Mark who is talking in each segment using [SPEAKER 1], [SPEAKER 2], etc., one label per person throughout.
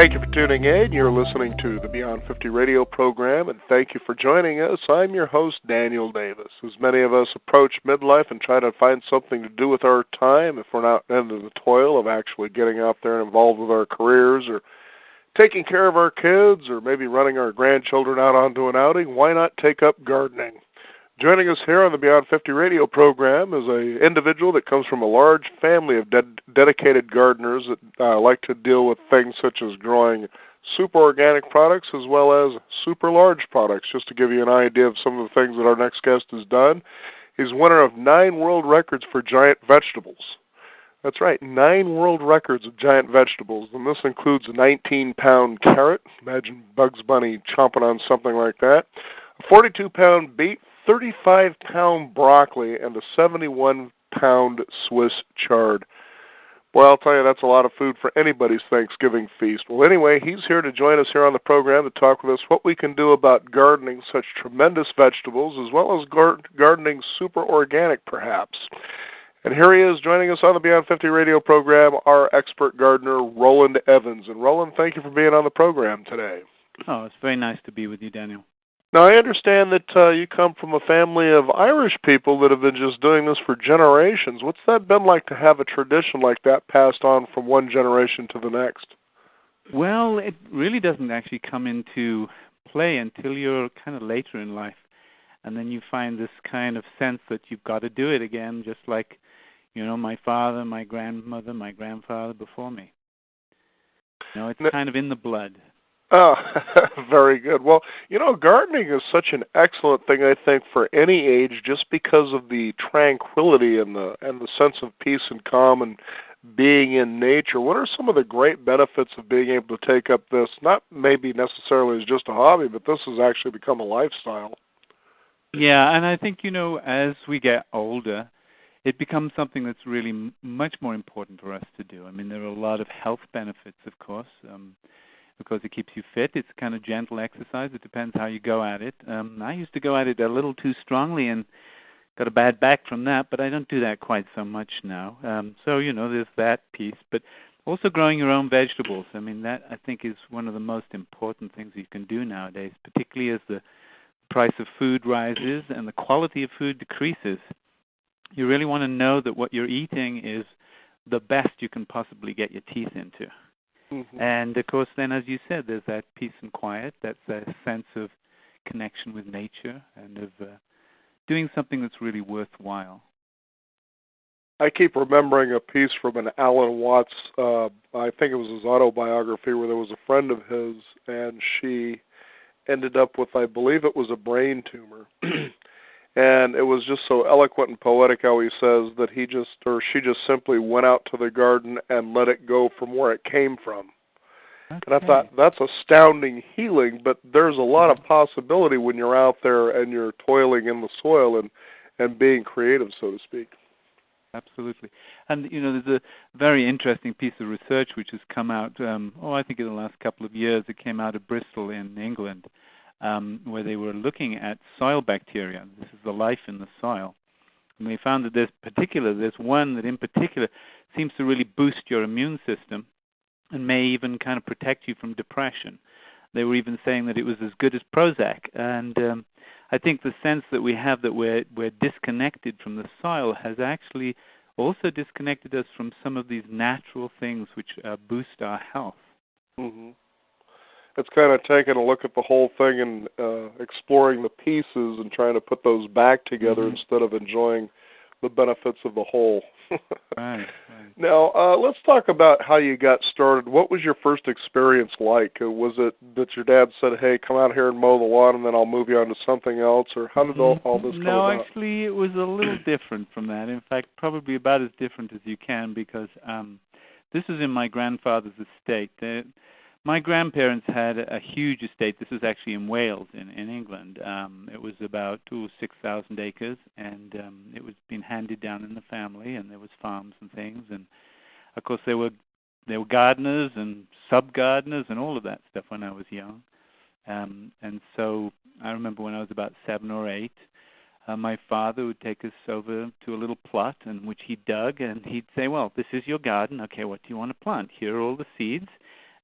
[SPEAKER 1] Thank you for tuning in. You're listening to the Beyond 50 radio program, and thank you for joining us. I'm your host, Daniel Davis. As many of us approach midlife and try to find something to do with our time, if we're not into the toil of actually getting out there and involved with our careers or taking care of our kids or maybe running our grandchildren out onto an outing, why not take up gardening? Joining us here on the Beyond 50 radio program is an individual that comes from a large family of dedicated gardeners that like to deal with things such as growing super organic products as well as super large products. Just to give you an idea of some of the things that our next guest has done, he's winner of 9 world records for giant vegetables. That's right, 9 world records of giant vegetables, and this includes a 19-pound carrot. Imagine Bugs Bunny chomping on something like that. A 42-pound beet, 35-pound broccoli, and a 71-pound Swiss chard. Boy, I'll tell you, that's a lot of food for anybody's Thanksgiving feast. Well, anyway, he's here to join us here on the program to talk with us what we can do about gardening such tremendous vegetables, as well as gardening super organic, perhaps. And here he is joining us on the Beyond 50 radio program, our expert gardener, Roland Evans. And Roland, thank you for being on the program today.
[SPEAKER 2] Oh, it's very nice to be with you, Daniel.
[SPEAKER 1] Now, I understand that you come from a family of Irish people that have been just doing this for generations. What's that been like to have a tradition like that passed on from one generation to the next?
[SPEAKER 2] Well, it really doesn't actually come into play until you're kind of later in life. And then you find this kind of sense that you've got to do it again, just like, my father, my grandmother, my grandfather before me. It's kind of in the blood.
[SPEAKER 1] Oh, very good. Well, gardening is such an excellent thing, I think, for any age, just because of the tranquility and the sense of peace and calm and being in nature. What are some of the great benefits of being able to take up this, not maybe necessarily as just a hobby, but this has actually become a lifestyle?
[SPEAKER 2] Yeah, and I think, as we get older, it becomes something that's really much more important for us to do. I mean, there are a lot of health benefits, of course, because it keeps you fit. It's kind of gentle exercise. It depends how you go at it. I used to go at it a little too strongly and got a bad back from that, but I don't do that quite so much now. So, there's that piece. But also growing your own vegetables. I mean, that, I think, is one of the most important things you can do nowadays, particularly as the price of food rises and the quality of food decreases. You really want to know that what you're eating is the best you can possibly get your teeth into. Mm-hmm. And, of course, then, as you said, there's that peace and quiet. That's a sense of connection with nature and of doing something that's really worthwhile.
[SPEAKER 1] I keep remembering a piece from an Alan Watts, I think it was his autobiography, where there was a friend of his, and she ended up with, I believe it was a brain tumor. And it was just so eloquent and poetic how he says that she just simply went out to the garden and let it go from where it came from. Okay. And I thought, that's astounding healing, but there's a lot of possibility when you're out there and you're toiling in the soil and being creative, so to speak.
[SPEAKER 2] Absolutely. And, there's a very interesting piece of research which has come out, I think in the last couple of years. It came out of Bristol in England, where they were looking at soil bacteria. This is the life in the soil. And they found that there's one that in particular seems to really boost your immune system and may even kind of protect you from depression. They were even saying that it was as good as Prozac. And I think the sense that we have that we're disconnected from the soil has actually also disconnected us from some of these natural things which boost our health.
[SPEAKER 1] Mm-hmm. It's kind of taking a look at the whole thing and exploring the pieces and trying to put those back together instead of enjoying the benefits of the whole.
[SPEAKER 2] Right.
[SPEAKER 1] Now, let's talk about how you got started. What was your first experience like? Was it that your dad said, hey, come out here and mow the lawn and then I'll move you on to something else? Or how did all this come about?
[SPEAKER 2] No, actually, it was a little different from that. In fact, probably about as different as you can, because this is in my grandfather's estate. My grandparents had a huge estate. This was actually in Wales, in England. It was about 6,000 acres, and it was being handed down in the family, and there was farms and things. And, of course, there were gardeners and sub-gardeners and all of that stuff when I was young. And so I remember when I was about 7 or 8, my father would take us over to a little plot in which he dug, and he'd say, well, this is your garden. Okay, what do you want to plant? Here are all the seeds.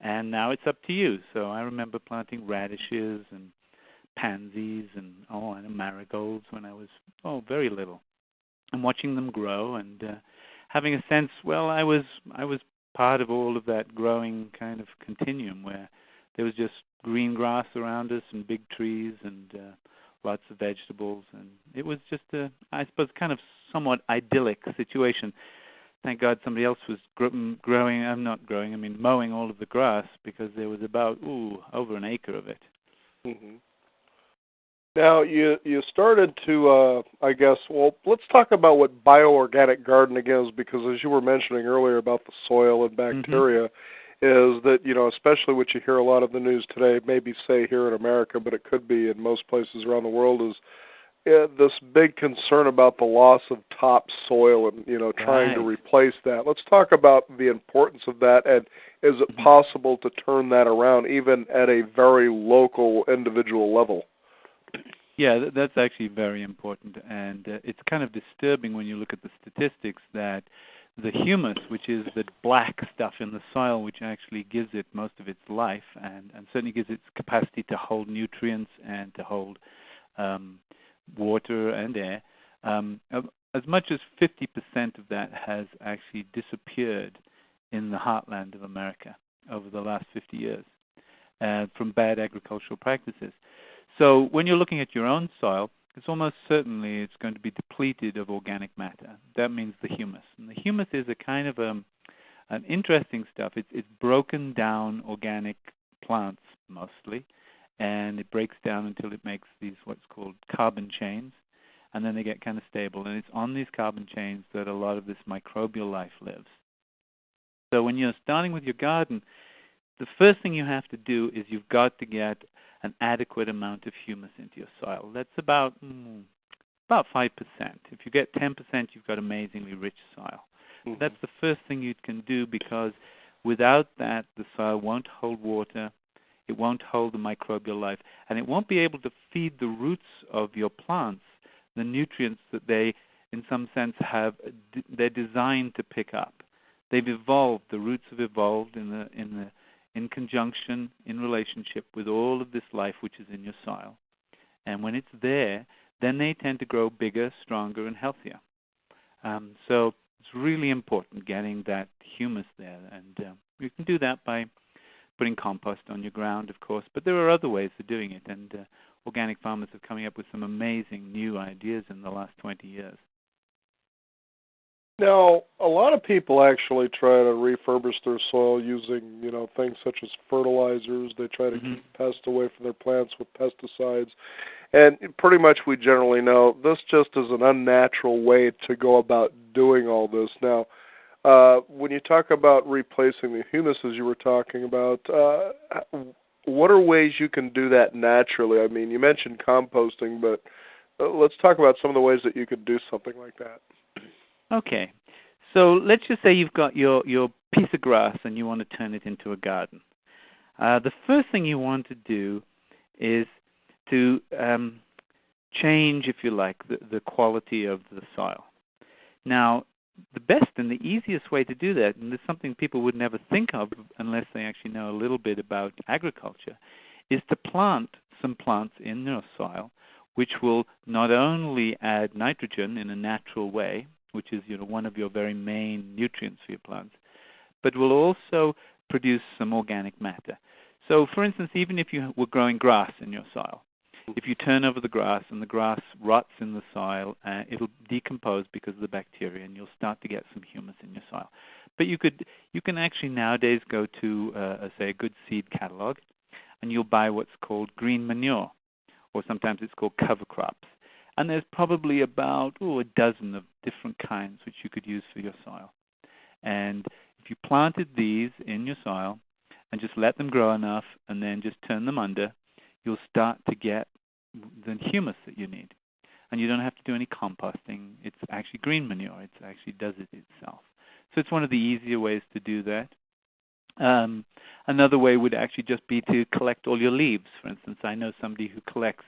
[SPEAKER 2] And now it's up to you. So I remember planting radishes and pansies and marigolds when I was very little, and watching them grow and having a sense. Well, I was part of all of that growing kind of continuum where there was just green grass around us and big trees and lots of vegetables, and it was just I suppose, kind of somewhat idyllic situation. Thank God somebody else was mowing all of the grass, because there was about over an acre of it.
[SPEAKER 1] Mm-hmm. Now, you started to, I guess, well, let's talk about what bioorganic gardening is, because as you were mentioning earlier about the soil and bacteria, is that, especially what you hear a lot of the news today, maybe say here in America, but it could be in most places around the world, is this big concern about the loss of topsoil and, trying to replace that. Let's talk about the importance of that, and is it possible to turn that around even at a very local, individual level?
[SPEAKER 2] Yeah, that's actually very important, and it's kind of disturbing when you look at the statistics that the humus, which is the black stuff in the soil, which actually gives it most of its life and certainly gives it capacity to hold nutrients and to hold water and air, as much as 50% of that has actually disappeared in the heartland of America over the last 50 years from bad agricultural practices. So when you're looking at your own soil, it's almost certainly it's going to be depleted of organic matter. That means the humus. And the humus is a kind of an interesting stuff. It's broken down organic plants mostly, and it breaks down until it makes these what's called carbon chains, and then they get kind of stable. And it's on these carbon chains that a lot of this microbial life lives. So when you're starting with your garden, the first thing you have to do is you've got to get an adequate amount of humus into your soil. That's about 5%. If you get 10%, you've got amazingly rich soil. Mm-hmm. That's the first thing you can do, because without that, the soil won't hold water, it won't hold the microbial life, and it won't be able to feed the roots of your plants the nutrients that they, in some sense, they're designed to pick up. They've evolved. The roots have evolved in conjunction, in relationship with all of this life which is in your soil. And when it's there, then they tend to grow bigger, stronger, and healthier. So it's really important getting that humus there. And you can do that by putting compost on your ground, of course. But there are other ways of doing it. And organic farmers are coming up with some amazing new ideas in the last 20 years.
[SPEAKER 1] Now, a lot of people actually try to refurbish their soil using, things such as fertilizers. They try to keep pests away from their plants with pesticides. And pretty much we generally know this just is an unnatural way to go about doing all this. Now, when you talk about replacing the humus, as you were talking about, what are ways you can do that naturally? I mean, you mentioned composting, but let's talk about some of the ways that you could do something like that.
[SPEAKER 2] Okay, so let's just say you've got your piece of grass and you want to turn it into a garden. The first thing you want to do is to change, if you like, the quality of the soil. Now, the best and the easiest way to do that, and this is something people would never think of unless they actually know a little bit about agriculture, is to plant some plants in your soil which will not only add nitrogen in a natural way, which is one of your very main nutrients for your plants, but will also produce some organic matter. So, for instance, even if you were growing grass in your soil, if you turn over the grass and the grass rots in the soil, it'll decompose because of the bacteria, and you'll start to get some humus in your soil. But you can actually nowadays go to, say, a good seed catalog, and you'll buy what's called green manure, or sometimes it's called cover crops. And there's probably about a dozen of different kinds which you could use for your soil. And if you planted these in your soil and just let them grow enough and then just turn them under, you'll start to get the humus that you need. And you don't have to do any composting. It's actually green manure. It actually does it itself. So it's one of the easier ways to do that. Another way would actually just be to collect all your leaves. For instance, I know somebody who collects,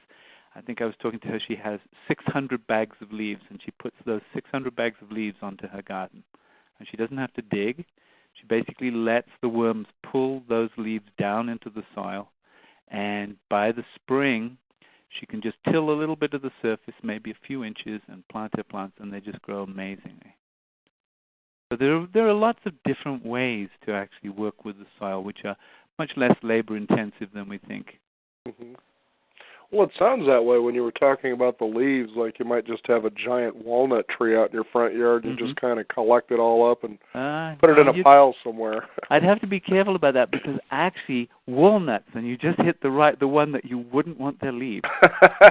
[SPEAKER 2] I think I was talking to her, she has 600 bags of leaves, and she puts those 600 bags of leaves onto her garden. And she doesn't have to dig. She basically lets the worms pull those leaves down into the soil, and by the spring, she can just till a little bit of the surface, maybe a few inches, and plant her plants, and they just grow amazingly. So there are lots of different ways to actually work with the soil, which are much less labor-intensive than we think.
[SPEAKER 1] Mm-hmm. Well, it sounds that way when you were talking about the leaves, like you might just have a giant walnut tree out in your front yard and just kind of collect it all up and put it in a pile somewhere.
[SPEAKER 2] I'd have to be careful about that because actually walnuts, and you just hit the one that you wouldn't want their leaves.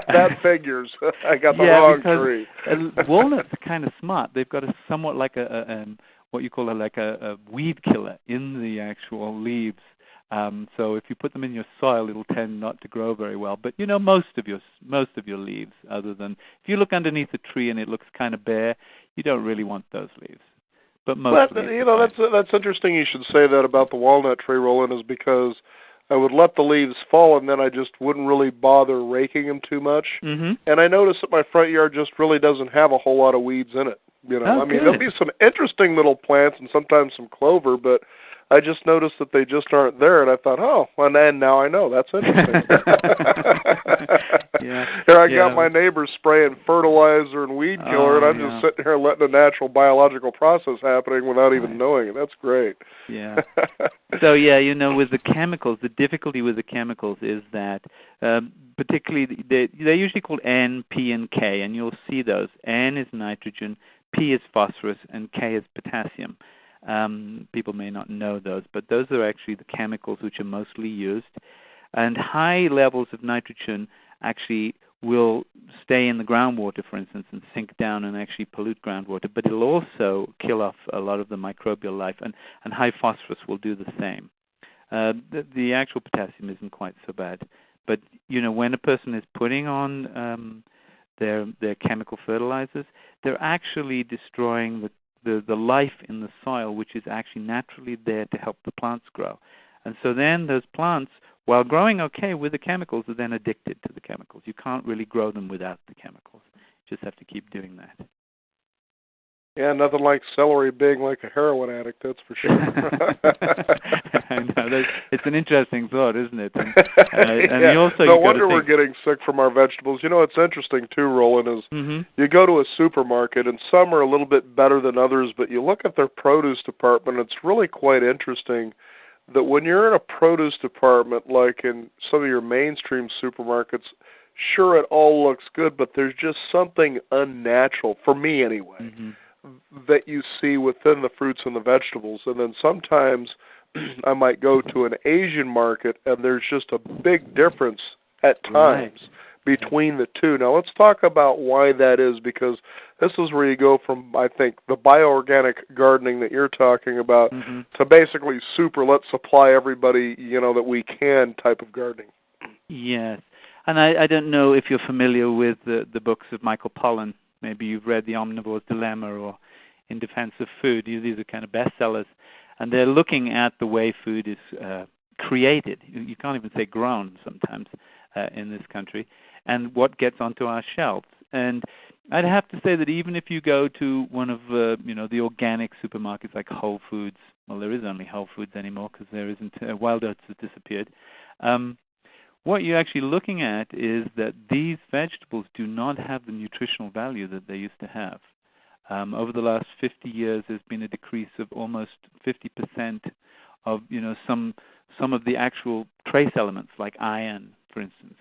[SPEAKER 1] That figures. I got the wrong tree.
[SPEAKER 2] Walnuts are kind of smart. They've got a somewhat like what you call a weed killer in the actual leaves. So if you put them in your soil, it'll tend not to grow very well. But most of your leaves, other than if you look underneath a tree and it looks kind of bare, you don't really want those leaves. But most. But
[SPEAKER 1] that's interesting. You should say that about the walnut tree, Roland, is because I would let the leaves fall and then I just wouldn't really bother raking them too much.
[SPEAKER 2] Mm-hmm.
[SPEAKER 1] And I notice that my front yard just really doesn't have a whole lot of weeds in it. There'll be some interesting little plants and sometimes some clover, but I just noticed that they just aren't there, and I thought, and now I know. That's interesting. Here I got my neighbors spraying fertilizer and weed killer, and I'm just sitting here letting a natural biological process happening without even knowing it. That's great.
[SPEAKER 2] Yeah. So, with the chemicals, the difficulty with the chemicals is that particularly they're usually called N, P, and K, and you'll see those. N is nitrogen, P is phosphorus, and K is potassium. People may not know those, but those are actually the chemicals which are mostly used. And high levels of nitrogen actually will stay in the groundwater, for instance, and sink down and actually pollute groundwater, but it'll also kill off a lot of the microbial life, and high phosphorus will do the same. The actual potassium isn't quite so bad. But, when a person is putting on their chemical fertilizers, they're actually destroying the life in the soil, which is actually naturally there to help the plants grow. And so then those plants, while growing okay with the chemicals, are then addicted to the chemicals. You can't really grow them without the chemicals. You just have to keep doing that.
[SPEAKER 1] Yeah, nothing like celery being like a heroin addict, that's for sure.
[SPEAKER 2] I know. It's an interesting thought, isn't it? And
[SPEAKER 1] no wonder we're getting sick from our vegetables. It's interesting, too, Roland, is you go to a supermarket, and some are a little bit better than others, but you look at their produce department, it's really quite interesting that when you're in a produce department, like in some of your mainstream supermarkets, sure, it all looks good, but there's just something unnatural, for me anyway, that you see within the fruits and the vegetables. And then sometimes I might go to an Asian market, and there's just a big difference at times between the two. Now, let's talk about why that is, because this is where you go from, I think, the bioorganic gardening that you're talking about to basically let's supply everybody, that we can type of gardening.
[SPEAKER 2] Yes. And I don't know if you're familiar with the books of Michael Pollan. Maybe you've read The Omnivore's Dilemma or In Defense of Food. These are kind of bestsellers. And they're looking at the way food is created. You can't even say grown sometimes in this country. And what gets onto our shelves. And I'd have to say that even if you go to one of the organic supermarkets like Whole Foods, well, there is only Whole Foods anymore because there isn't, Wild Oats has disappeared. What you're actually looking at is that these vegetables do not have the nutritional value that they used to have. Over the last 50 years, there's been a decrease of almost 50% of some of the actual trace elements like iron, for instance,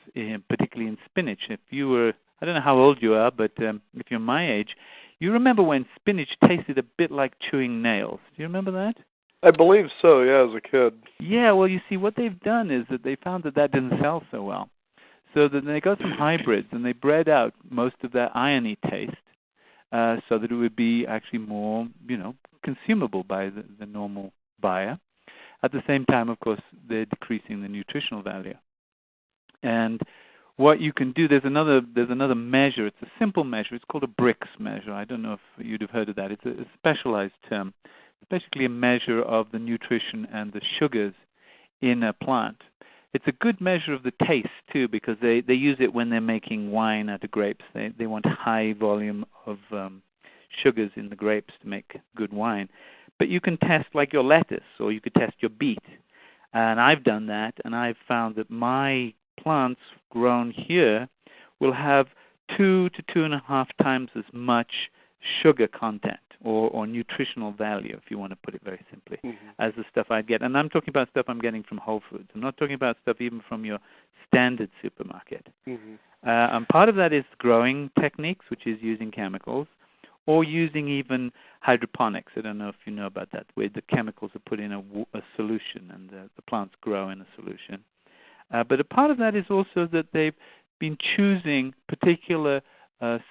[SPEAKER 2] particularly in spinach. If you were, I don't know how old you are, but if you're my age, you remember when spinach tasted a bit like chewing nails. Do you remember that?
[SPEAKER 1] I believe so, as a kid.
[SPEAKER 2] Yeah, well, you see, what they've done is that they found that didn't sell so well. So then they got some hybrids, and they bred out most of that irony taste so that it would be actually more, consumable by the normal buyer. At the same time, of course, they're decreasing the nutritional value. And what you can do, there's another measure. It's a simple measure. It's called a Brix measure. I don't know if you'd have heard of that. It's a specialized term. It's basically a measure of the nutrition and the sugars in a plant. It's a good measure of the taste, too, because they use it when they're making wine out of grapes. They want high volume of sugars in the grapes to make good wine. But you can test like your lettuce, or you could test your beet. And I've done that, and I've found that my plants grown here will have 2 to 2.5 times as much sugar content or nutritional value, if you want to put it very simply, as the stuff I'd get. And I'm talking about stuff I'm getting from Whole Foods. I'm not talking about stuff even from your standard supermarket. And part of that is growing techniques, which is using chemicals, or using even hydroponics. I don't know if you know about that, where the chemicals are put in a solution and the plants grow in a solution. But a part of that is also that they've been choosing particular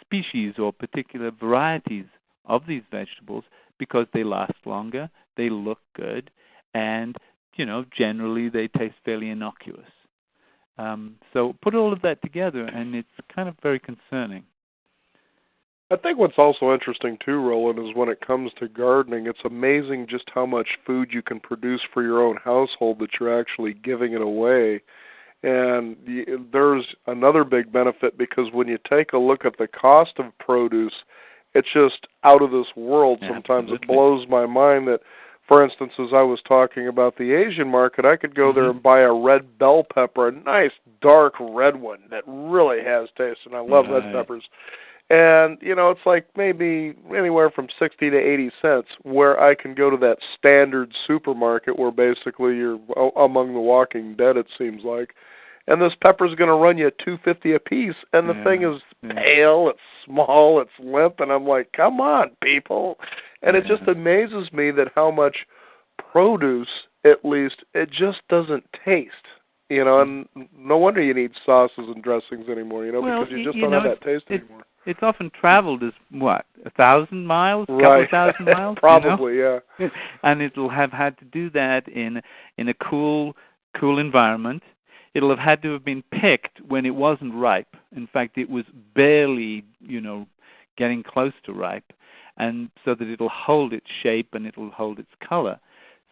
[SPEAKER 2] species or particular varieties of these vegetables because they last longer, they look good, and generally they taste fairly innocuous. So put all of that together, and it's kind of very concerning.
[SPEAKER 1] I think what's also interesting too, Roland, is when it comes to gardening, it's amazing just how much food you can produce for your own household that you're actually giving it away. And there's another big benefit, because when you take a look at the cost of produce, it's just out of this world. Sometimes It blows my mind that, for instance, as I was talking about the Asian market, I could go there and buy a red bell pepper, a nice dark red one that really has taste, and I love red peppers. And, it's like maybe anywhere from 60 to 80 cents, where I can go to that standard supermarket where basically you're among the walking dead, it seems like. And this pepper's going to run you $2.50 a piece, and the thing is pale, it's small, it's limp, and I'm like, come on, people. And it just amazes me that how much produce, at least, it just doesn't taste. And no wonder you need sauces and dressings anymore, because you just don't have that taste anymore.
[SPEAKER 2] It's often traveled as, 1,000 miles? Couple of thousand miles?
[SPEAKER 1] Probably, yeah.
[SPEAKER 2] And it'll have had to do that in a cool environment. It'll have had to have been picked when it wasn't ripe. In fact, it was barely, getting close to ripe, and so that it'll hold its shape and it'll hold its color.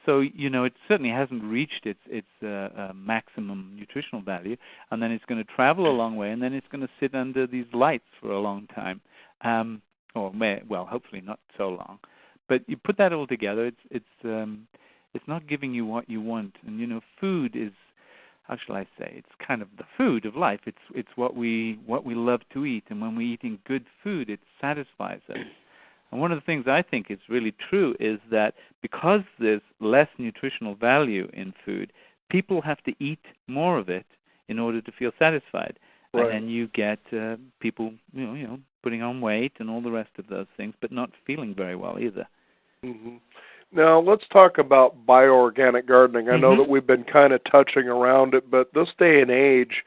[SPEAKER 2] So, it certainly hasn't reached its maximum nutritional value, and then it's going to travel a long way, and then it's going to sit under these lights for a long time. Hopefully not so long. But you put that all together, it's not giving you what you want. And, food is, how shall I say, it's kind of the food of life. It's what we love to eat, and when we're eating good food, it satisfies us. And one of the things I think is really true is that because there's less nutritional value in food, people have to eat more of it in order to feel satisfied. Right. And then you get people, putting on weight and all the rest of those things, but not feeling very well either.
[SPEAKER 1] Mm-hmm. Now, let's talk about bioorganic gardening. I know that we've been kind of touching around it, but this day and age,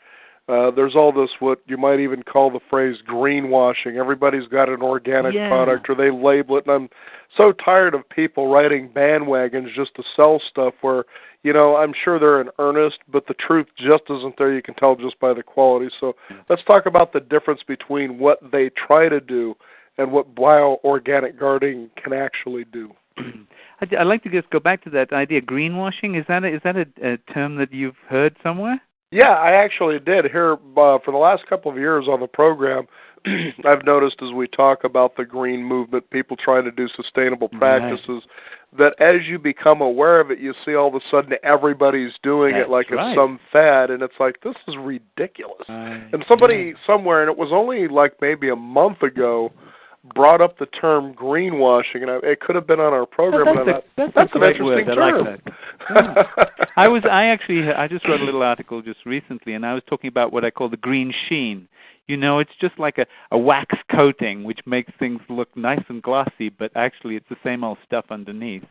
[SPEAKER 1] there's all this, what you might even call the phrase greenwashing. Everybody's got an organic product, or they label it, and I'm so tired of people riding bandwagons just to sell stuff where, I'm sure they're in earnest, but the truth just isn't there. You can tell just by the quality. So let's talk about the difference between what they try to do and what bioorganic gardening can actually do.
[SPEAKER 2] I'd like to just go back to that idea, greenwashing. Is that a term that you've heard somewhere?
[SPEAKER 1] Yeah, I actually did. Here, for the last couple of years on the program, I've noticed as we talk about the green movement, people trying to do sustainable practices, that as you become aware of it, you see all of a sudden everybody's doing it like it's some fad, and it's like, this is ridiculous. And somebody somewhere, and it was only like maybe a month ago, brought up the term greenwashing, and it could have been on our program.
[SPEAKER 2] That's
[SPEAKER 1] an interesting term.
[SPEAKER 2] I like that. Yeah. I just read a little article just recently, and I was talking about what I call the green sheen. It's just like a wax coating, which makes things look nice and glossy, but actually it's the same old stuff underneath.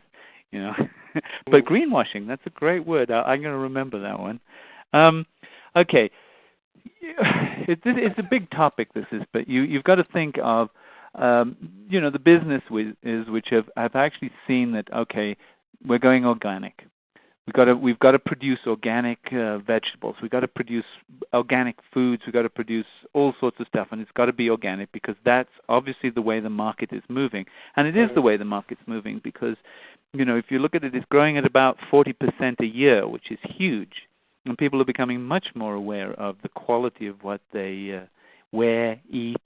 [SPEAKER 2] But greenwashing, that's a great word. I'm going to remember that one. Okay. It's a big topic, this is, but you've got to think of the business which have actually seen that, okay, we're going organic. We've got to produce organic vegetables. We've got to produce organic foods. We've got to produce all sorts of stuff, and it's got to be organic because that's obviously the way the market is moving. And it is the way the market's moving because, if you look at it, it's growing at about 40% a year, which is huge. And people are becoming much more aware of the quality of what they wear, eat,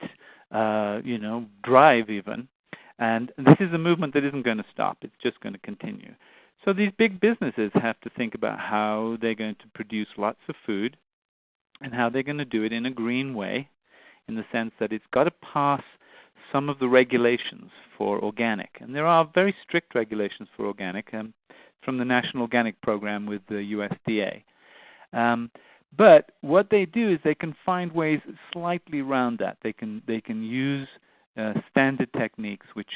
[SPEAKER 2] drive even. And this is a movement that isn't going to stop. It's just going to continue. So these big businesses have to think about how they're going to produce lots of food and how they're going to do it in a green way, in the sense that it's got to pass some of the regulations for organic. And there are very strict regulations for organic from the National Organic Program with the USDA. But what they do is they can find ways slightly around that. They can use standard techniques which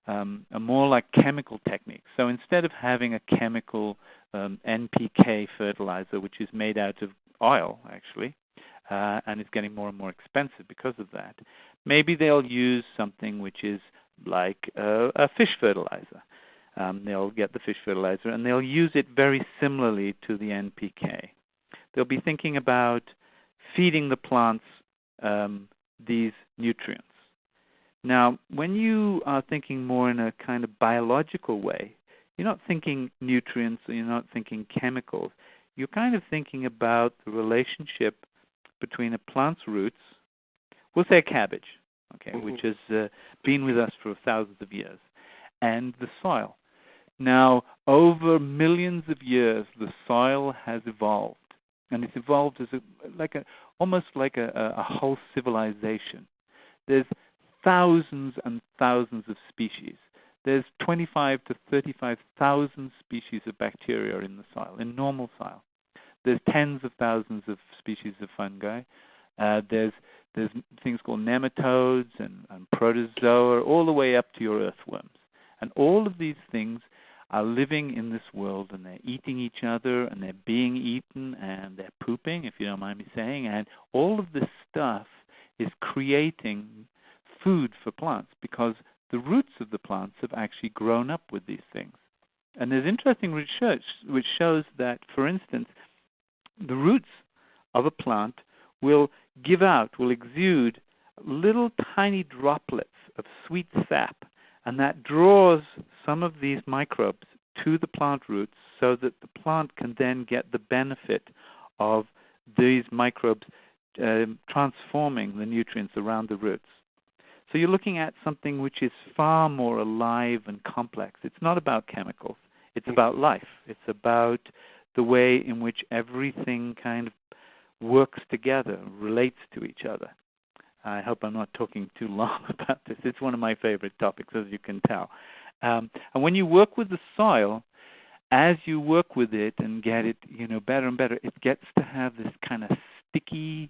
[SPEAKER 2] are more like chemical techniques. So instead of having a chemical NPK fertilizer, which is made out of oil, actually, and is getting more and more expensive because of that, maybe they'll use something which is like a fish fertilizer. They'll get the fish fertilizer, and they'll use it very similarly to the NPK. They'll be thinking about feeding the plants these nutrients. Now, when you are thinking more in a kind of biological way, you're not thinking nutrients, or you're not thinking chemicals. You're kind of thinking about the relationship between a plant's roots, we'll say a cabbage, okay, which has been with us for thousands of years, and the soil. Now, over millions of years, the soil has evolved, and it's evolved as almost like a whole civilization. There's thousands and thousands of species. There's 25 to 35,000 species of bacteria in the soil, in normal soil. There's tens of thousands of species of fungi. There's things called nematodes and protozoa, all the way up to your earthworms. And all of these things are living in this world, and they're eating each other, and they're being eaten, and they're pooping, if you don't mind me saying. And all of this stuff is creating food for plants because the roots of the plants have actually grown up with these things. And there's interesting research which shows that, for instance, the roots of a plant will exude little tiny droplets of sweet sap, and that draws some of these microbes to the plant roots so that the plant can then get the benefit of these microbes transforming the nutrients around the roots. So you're looking at something which is far more alive and complex. It's not about chemicals. It's about life. It's about the way in which everything kind of works together, relates to each other. I hope I'm not talking too long about this. It's one of my favorite topics, as you can tell. And when you work with the soil, as you work with it and get it, better and better, it gets to have this kind of sticky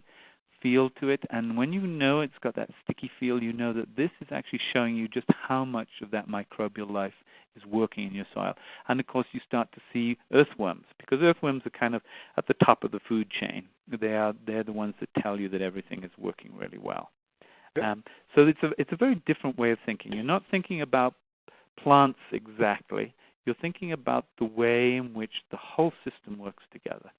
[SPEAKER 2] feel to it. And when you know it's got that sticky feel, you know that this is actually showing you just how much of that microbial life is working in your soil. And of course, you start to see earthworms, because earthworms are kind of at the top of the food chain. They're the ones that tell you that everything is working really well.
[SPEAKER 1] Yep.
[SPEAKER 2] So it's a very different way of thinking. You're not thinking about plants exactly. You're thinking about the way in which the whole system works together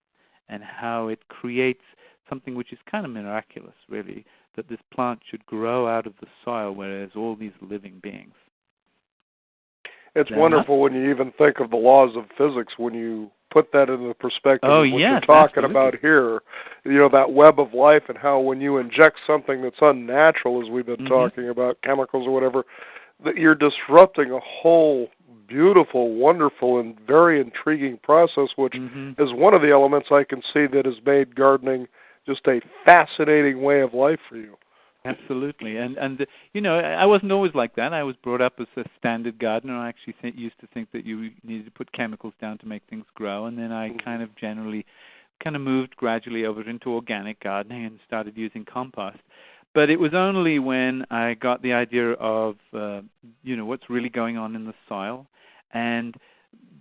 [SPEAKER 2] and how it creates something which is kind of miraculous, really, that this plant should grow out of the soil where there's all these living beings.
[SPEAKER 1] It's wonderful when you even think of the laws of physics, when you put that into the perspective of what you're talking about here, that web of life, and how when you inject something that's unnatural, as we've been talking about, chemicals or whatever, that you're disrupting a whole beautiful, wonderful, and very intriguing process, which is one of the elements I can see that has made gardening just a fascinating way of life for you.
[SPEAKER 2] Absolutely. And I wasn't always like that. I was brought up as a standard gardener. I actually used to think that you needed to put chemicals down to make things grow. And then I kind of moved gradually over into organic gardening and started using compost. But it was only when I got the idea of, what's really going on in the soil, and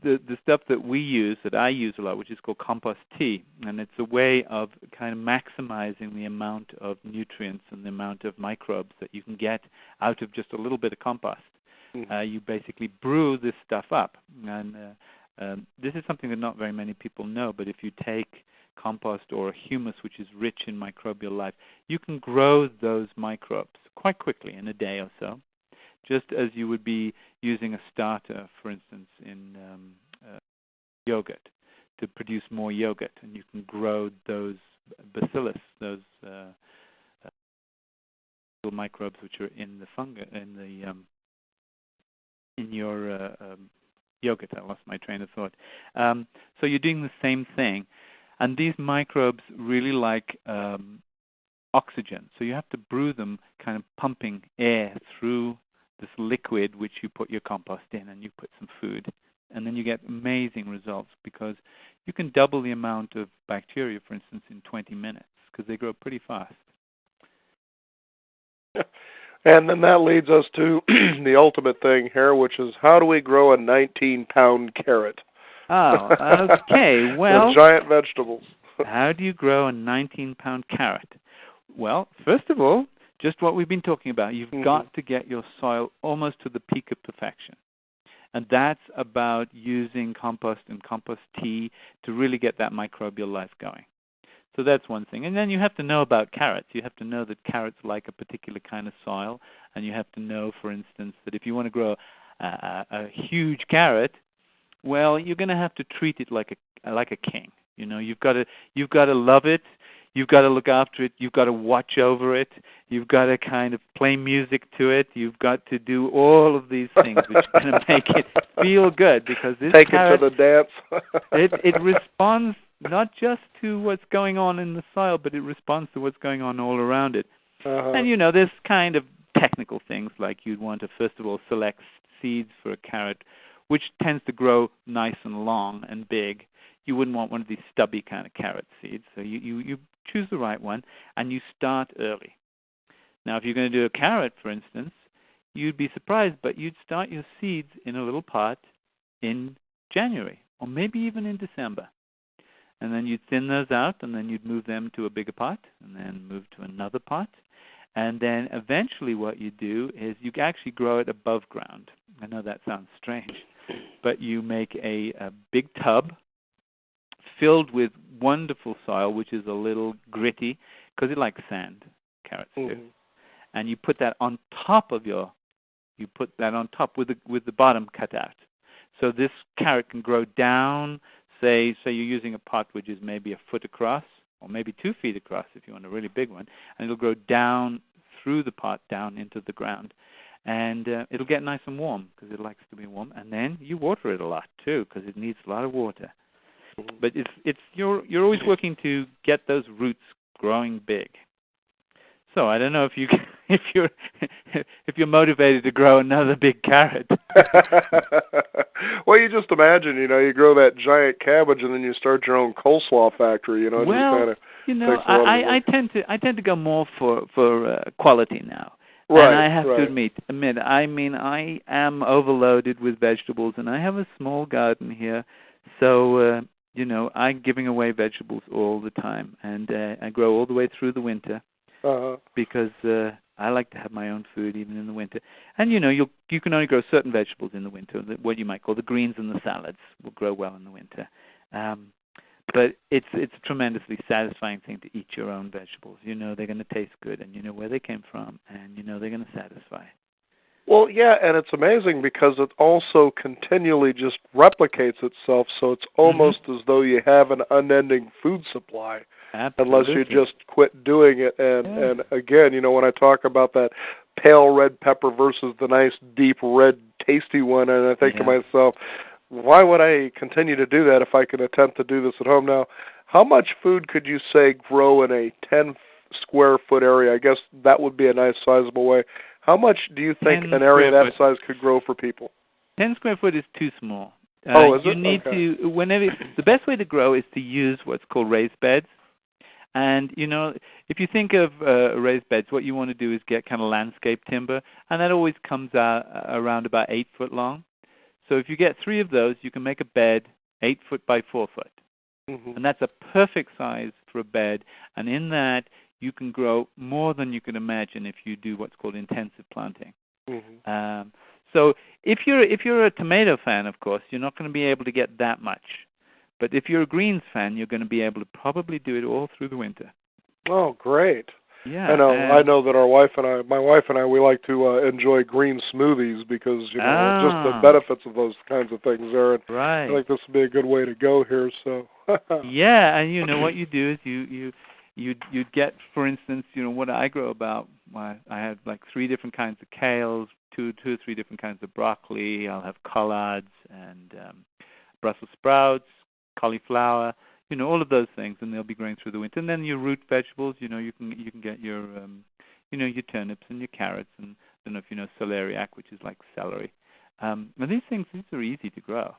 [SPEAKER 2] the stuff that I use a lot, which is called compost tea, and it's a way of kind of maximizing the amount of nutrients and the amount of microbes that you can get out of just a little bit of compost. You basically brew this stuff up, and this is something that not very many people know, but if you take compost or humus, which is rich in microbial life, you can grow those microbes quite quickly, in a day or so, just as you would be using a starter, for instance, in yogurt, to produce more yogurt, and you can grow those bacillus, those little microbes which are in the fungus, in the yogurt. I lost my train of thought. So you're doing the same thing, and these microbes really like oxygen. So you have to brew them, kind of pumping air through this liquid which you put your compost in, and you put some food, and then you get amazing results because you can double the amount of bacteria, for instance, in 20 minutes because they grow pretty fast.
[SPEAKER 1] And then that leads us to the ultimate thing here, which is how do we grow a 19-pound carrot?
[SPEAKER 2] Oh, okay. Well,
[SPEAKER 1] the giant vegetables.
[SPEAKER 2] How do you grow a 19-pound carrot? Well, first of all, just what we've been talking about. You've got to get your soil almost to the peak of perfection. And that's about using compost and compost tea to really get that microbial life going. So that's one thing. And then you have to know about carrots. You have to know that carrots like a particular kind of soil. And you have to know, for instance, that if you want to grow a huge carrot, well, you're going to have to treat it like a king. You know, you've got to love it. You've got to look after it. You've got to watch over it. You've got to kind of play music to it. You've got to do all of these things which are going to make it feel good because this carrot,
[SPEAKER 1] it to the dance.
[SPEAKER 2] it responds not just to what's going on in the soil, but it responds to what's going on all around it. And, you know, there's kind of technical things like you'd want to, first of all, select seeds for a carrot, which tends to grow nice and long and big. You wouldn't want one of these stubby kind of carrot seeds. So you choose the right one, and you start early. Now, if you're going to do a carrot, for instance, you'd be surprised, but you'd start your seeds in a little pot in January, or maybe even in December. And then you'd thin those out, and then you'd move them to a bigger pot, and then move to another pot. And then eventually what you do is you actually grow it above ground. I know that sounds strange, but you make a big tub filled with wonderful soil, which is a little gritty, because it likes sand, carrots do. And you put that on top with the bottom cut out. So this carrot can grow down, say you're using a pot which is maybe a foot across, or maybe 2 feet across if you want a really big one, and it'll grow down through the pot, down into the ground. And it'll get nice and warm, because it likes to be warm. And then you water it a lot, too, because it needs a lot of water. But you're always working to get those roots growing big. So I don't know if you're motivated to grow another big carrot.
[SPEAKER 1] Well, you just imagine, you grow that giant cabbage and then you start your own coleslaw factory.
[SPEAKER 2] Well, I tend to go more for quality now.
[SPEAKER 1] Right,
[SPEAKER 2] and I have to admit, I am overloaded with vegetables, and I have a small garden here, so. I'm giving away vegetables all the time, and I grow all the way through the winter because I like to have my own food even in the winter. And, you can only grow certain vegetables in the winter, what you might call the greens and the salads will grow well in the winter. But it's a tremendously satisfying thing to eat your own vegetables. They're going to taste good, and you know where they came from, and they're going to satisfy.
[SPEAKER 1] Well, yeah, and it's amazing because it also continually just replicates itself, so it's almost as though you have an unending food supply.
[SPEAKER 2] Absolutely.
[SPEAKER 1] Unless you just quit doing it. And again, when I talk about that pale red pepper versus the nice deep red tasty one, and I think to myself, why would I continue to do that if I can attempt to do this at home? Now, how much food could you say grow in a 10 square foot area? I guess that would be a nice sizable way. How much do you think an area that size could grow for people?
[SPEAKER 2] 10 square foot is too small.
[SPEAKER 1] Is it?
[SPEAKER 2] You need to, the best way to grow is to use what's called raised beds. And, if you think of raised beds, what you want to do is get kind of landscape timber, and that always comes out around about 8 foot long. So if you get 3 of those, you can make a bed 8 foot by 4 foot. And that's a perfect size for a bed. And in that, you can grow more than you can imagine if you do what's called intensive planting. So if you're a tomato fan, of course, you're not going to be able to get that much. But if you're a greens fan, you're going to be able to probably do it all through the winter. Oh,
[SPEAKER 1] great.
[SPEAKER 2] Yeah.
[SPEAKER 1] I know that my wife and I, we like to enjoy green smoothies because, just the benefits of those kinds of things there. And
[SPEAKER 2] right.
[SPEAKER 1] I think this would be a good way to go here. So.
[SPEAKER 2] Yeah, and what you do is you'd get, for instance, what I grow about. I have like 3 different kinds of kales, two or three different kinds of broccoli. I'll have collards and Brussels sprouts, cauliflower, all of those things, and they'll be growing through the winter. And then your root vegetables, you can get your your turnips and your carrots, and I don't know if you know celeriac, which is like celery. And these are easy to grow.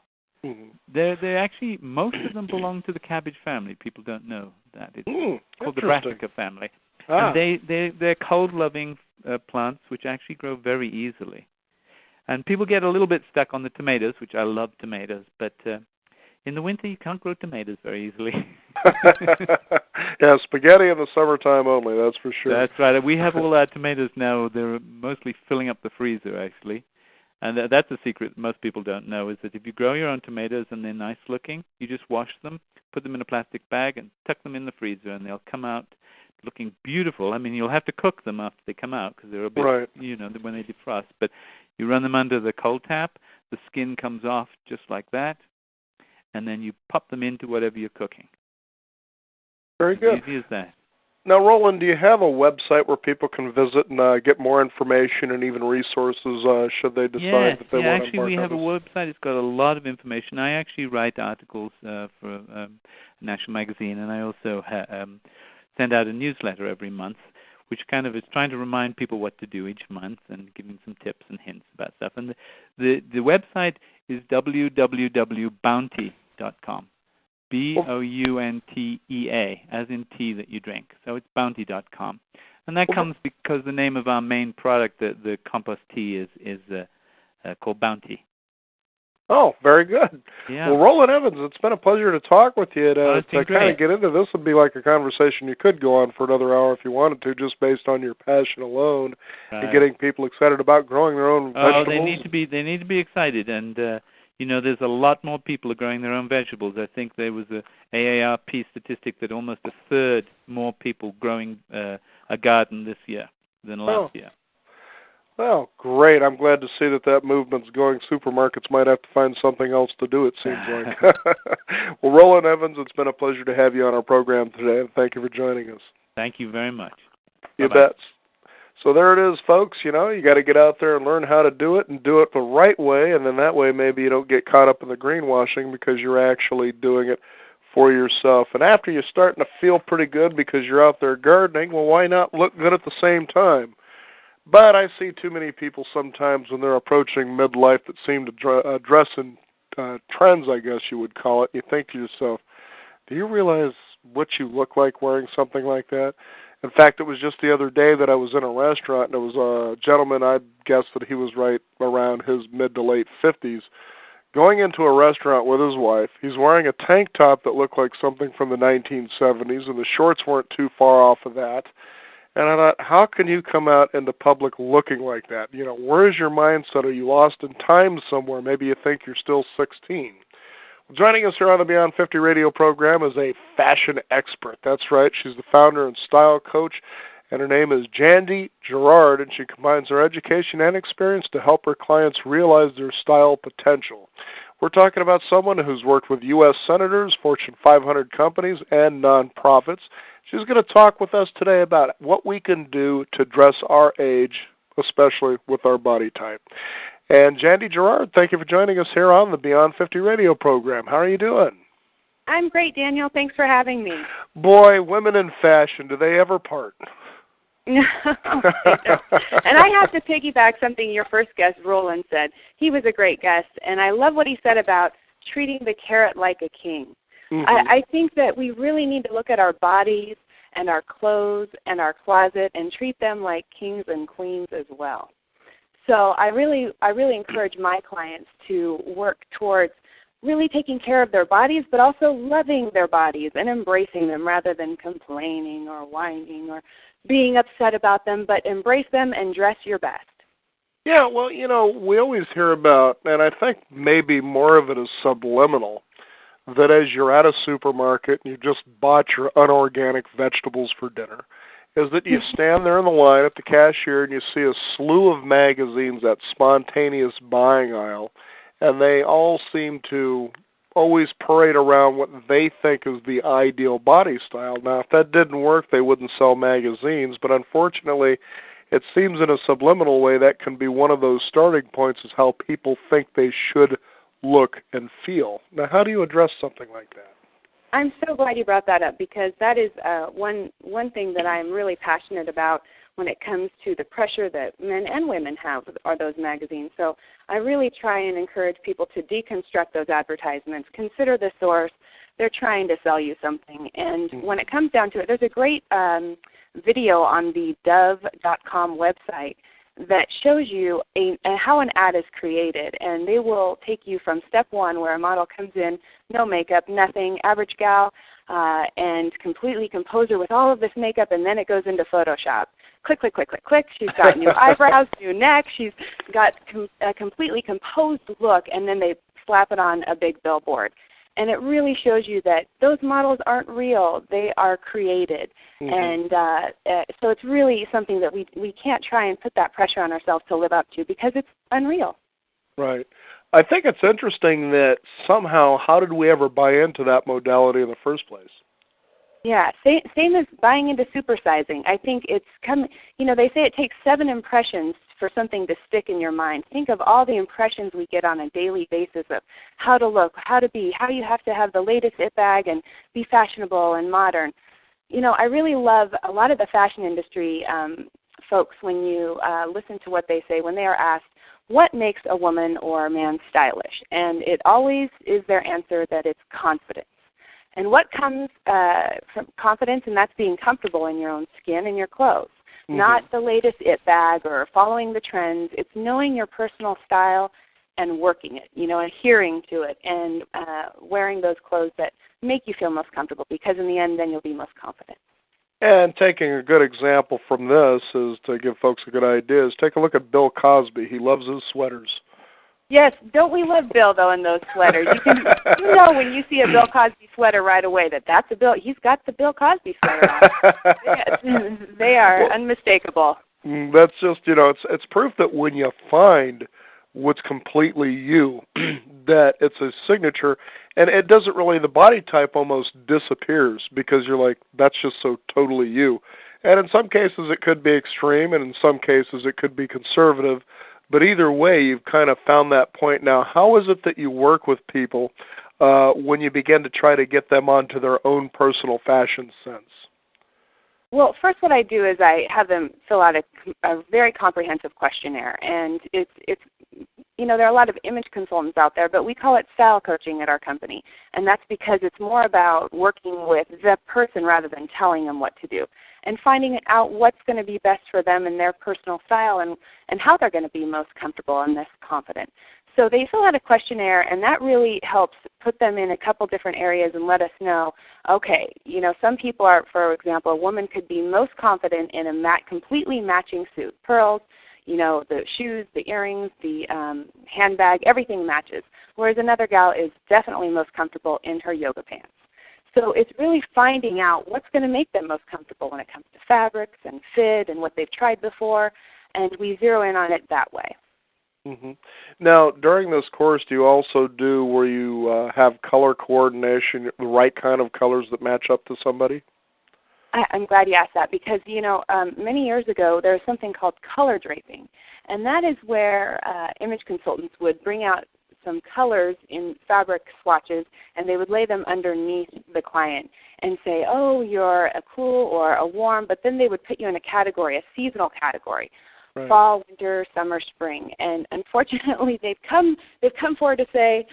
[SPEAKER 1] Mm-hmm.
[SPEAKER 2] They're actually, most of them belong to the cabbage family. People don't know that. It's called the brassica family. And they're cold-loving plants which actually grow very easily. And people get a little bit stuck on the tomatoes, which I love tomatoes, but in the winter you can't grow tomatoes very easily.
[SPEAKER 1] Yeah, spaghetti in the summertime only, that's for sure.
[SPEAKER 2] That's right. We have all our tomatoes now. They're mostly filling up the freezer, actually. And that's a secret most people don't know, is that if you grow your own tomatoes and they're nice looking, you just wash them, put them in a plastic bag, and tuck them in the freezer, and they'll come out looking beautiful. I mean, you'll have to cook them after they come out because they're a bit,
[SPEAKER 1] right.
[SPEAKER 2] When they defrost. But you run them under the cold tap, the skin comes off just like that, and then you pop them into whatever you're cooking.
[SPEAKER 1] Very good.
[SPEAKER 2] As easy as that.
[SPEAKER 1] Now, Roland, do you have a website where people can visit and get more information and even resources should they decide that they want to embark on this?
[SPEAKER 2] Actually, we have a website. It's got a lot of information. I actually write articles for a national magazine, and I also send out a newsletter every month, which kind of is trying to remind people what to do each month and giving some tips and hints about stuff. And the website is www.bountea.com. Bountea, as in tea that you drink. So it's bountea.com. And that comes because the name of our main product, the compost tea, is called Bountea.
[SPEAKER 1] Oh, very good.
[SPEAKER 2] Yeah.
[SPEAKER 1] Well, Roland Evans, it's been a pleasure to talk with you. To kind of get into this would be like a conversation you could go on for another hour if you wanted to, just based on your passion alone and getting people excited about growing their own vegetables.
[SPEAKER 2] Oh, they need to be excited, and there's a lot more people are growing their own vegetables. I think there was a AARP statistic that almost a third more people growing a garden this year than last year.
[SPEAKER 1] Well, great. I'm glad to see that movement's going. Supermarkets might have to find something else to do, it seems like. Well, Roland Evans, it's been a pleasure to have you on our program today, and thank you for joining us.
[SPEAKER 2] Thank you very much.
[SPEAKER 1] You
[SPEAKER 2] Bye-bye.
[SPEAKER 1] bet. So there it is, folks. You got to get out there and learn how to do it and do it the right way, and then that way maybe you don't get caught up in the greenwashing because you're actually doing it for yourself. And after you're starting to feel pretty good because you're out there gardening, well, why not look good at the same time? But I see too many people sometimes when they're approaching midlife that seem to dress in trends, I guess you would call it. You think to yourself, do you realize what you look like wearing something like that? In fact, it was just the other day that I was in a restaurant, and it was a gentleman, I'd guess that he was right around his mid to late 50s, going into a restaurant with his wife. He's wearing a tank top that looked like something from the 1970s, and the shorts weren't too far off of that. And I thought, how can you come out into public looking like that? Where's your mindset? Are you lost in time somewhere? Maybe you think you're still 16. Joining us here on the Beyond 50 radio program is a fashion expert. That's right. She's the founder and style coach, and her name is Jandy Gerard, and she combines her education and experience to help her clients realize their style potential. We're talking about someone who's worked with U.S. senators, Fortune 500 companies, and nonprofits. She's going to talk with us today about what we can do to dress our age, especially with our body type. And Jandy Gerard, thank you for joining us here on the Beyond 50 radio program. How are you doing?
[SPEAKER 3] I'm great, Daniel. Thanks for having me.
[SPEAKER 1] Boy, women in fashion, do they ever part?
[SPEAKER 3] No, they don't. And I have to piggyback something your first guest, Roland, said. He was a great guest, and I love what he said about treating the carrot like a king. Mm-hmm. I think that we really need to look at our bodies and our clothes and our closet and treat them like kings and queens as well. So I really encourage my clients to work towards really taking care of their bodies, but also loving their bodies and embracing them rather than complaining or whining or being upset about them, but embrace them and dress your best.
[SPEAKER 1] Yeah, well, we always hear about, and I think maybe more of it is subliminal, that as you're at a supermarket and you just bought your unorganic vegetables for dinner, is that you stand there in the line at the cashier and you see a slew of magazines, that spontaneous buying aisle, and they all seem to always parade around what they think is the ideal body style. Now, if that didn't work, they wouldn't sell magazines, but unfortunately, it seems in a subliminal way that can be one of those starting points is how people think they should look and feel. Now, how do you address something like that?
[SPEAKER 3] I'm so glad you brought that up, because that is one thing that I'm really passionate about when it comes to the pressure that men and women have are those magazines. So I really try and encourage people to deconstruct those advertisements, consider the source. They're trying to sell you something. And when it comes down to it, there's a great video on the Dove.com website that shows you how an ad is created. And they will take you from step one, where a model comes in, no makeup, nothing, average gal, and completely compose her with all of this makeup, and then it goes into Photoshop. Click, click, click, click, click. She's got new eyebrows, new neck. She's got a completely composed look, and then they slap it on a big billboard. And it really shows you that those models aren't real. They are created. And so it's really something that we can't try and put that pressure on ourselves to live up to, because it's unreal.
[SPEAKER 1] Right. I think it's interesting that somehow, how did we ever buy into that modality in the first place?
[SPEAKER 3] Yeah, same as buying into supersizing. I think it's they say it takes 7 impressions for something to stick in your mind. Think of all the impressions we get on a daily basis of how to look, how to be, how you have to have the latest it bag and be fashionable and modern. I really love a lot of the fashion industry folks when you listen to what they say when they are asked, what makes a woman or a man stylish? And it always is their answer that it's confidence. And what comes from confidence, and that's being comfortable in your own skin and your clothes, not the latest it bag or following the trends. It's knowing your personal style and working it, adhering to it, and wearing those clothes that make you feel most comfortable, because in the end, then you'll be most confident.
[SPEAKER 1] And taking a good example from this is to give folks a good idea is take a look at Bill Cosby. He loves his sweaters.
[SPEAKER 3] Yes, don't we love Bill, though, in those sweaters? You know when you see a Bill Cosby sweater right away that's a Bill. He's got the Bill Cosby sweater on. Yes, they are unmistakable.
[SPEAKER 1] That's just, it's proof that when you find what's completely you, that it's a signature, and it doesn't really, the body type almost disappears because you're like, that's just so totally you. And in some cases it could be extreme, and in some cases it could be conservative. But either way, you've kind of found that point. Now, how is it that you work with people when you begin to try to get them onto their own personal fashion sense?
[SPEAKER 3] Well, first what I do is I have them fill out a very comprehensive questionnaire. And it's there are a lot of image consultants out there, but we call it style coaching at our company. And that's because it's more about working with the person rather than telling them what to do, and finding out what's going to be best for them and their personal style, and how they're going to be most comfortable and most confident. So they fill out a questionnaire, and that really helps put them in a couple different areas and let us know, okay, some people are, for example, a woman could be most confident in a completely matching suit, pearls, the shoes, the earrings, the handbag, everything matches, whereas another gal is definitely most comfortable in her yoga pants. So it's really finding out what's going to make them most comfortable when it comes to fabrics and fit and what they've tried before, and we zero in on it that way.
[SPEAKER 1] Now, during this course, do you also do where you have color coordination, the right kind of colors that match up to somebody?
[SPEAKER 3] I'm glad you asked that, because, many years ago there was something called color draping, and that is where image consultants would bring out some colors in fabric swatches, and they would lay them underneath the client and say, oh, you're a cool or a warm, but then they would put you in a category, a seasonal category, right. Fall, winter, summer, spring. And unfortunately, they've come forward to say,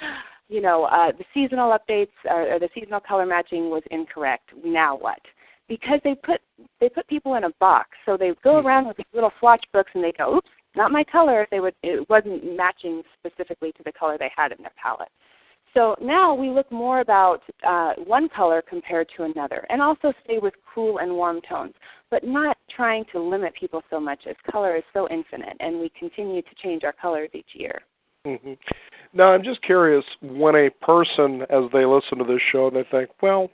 [SPEAKER 3] the seasonal updates or the seasonal color matching was incorrect. Now what? Because they put people in a box, so they go around with these little swatch books and they go, oops, not my color. It wasn't matching specifically to the color they had in their palette. So now we look more about one color compared to another, and also stay with cool and warm tones, but not trying to limit people so much, as color is so infinite, and we continue to change our colors each year.
[SPEAKER 1] Now, I'm just curious, when a person, as they listen to this show, they think, well,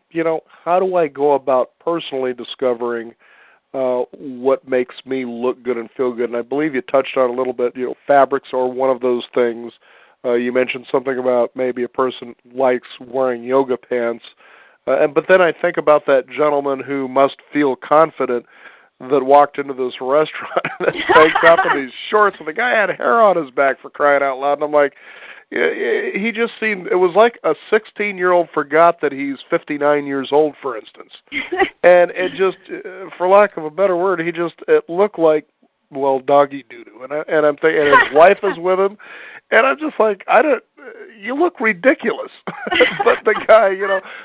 [SPEAKER 1] how do I go about personally discovering what makes me look good and feel good? And I believe you touched on a little bit, fabrics are one of those things. You mentioned something about maybe a person likes wearing yoga pants. But then I think about that gentleman who must feel confident. that walked into this restaurant and tank top and these shorts, and the guy had hair on his back, for crying out loud. And I'm like, he just seemed, it was like a 16-year-old forgot that he's 59 years old, for instance. And it just, for lack of a better word, it looked like, well, doggy doo-doo. And I'm thinking, and his wife is with him. And I'm just like, you look ridiculous. But the guy,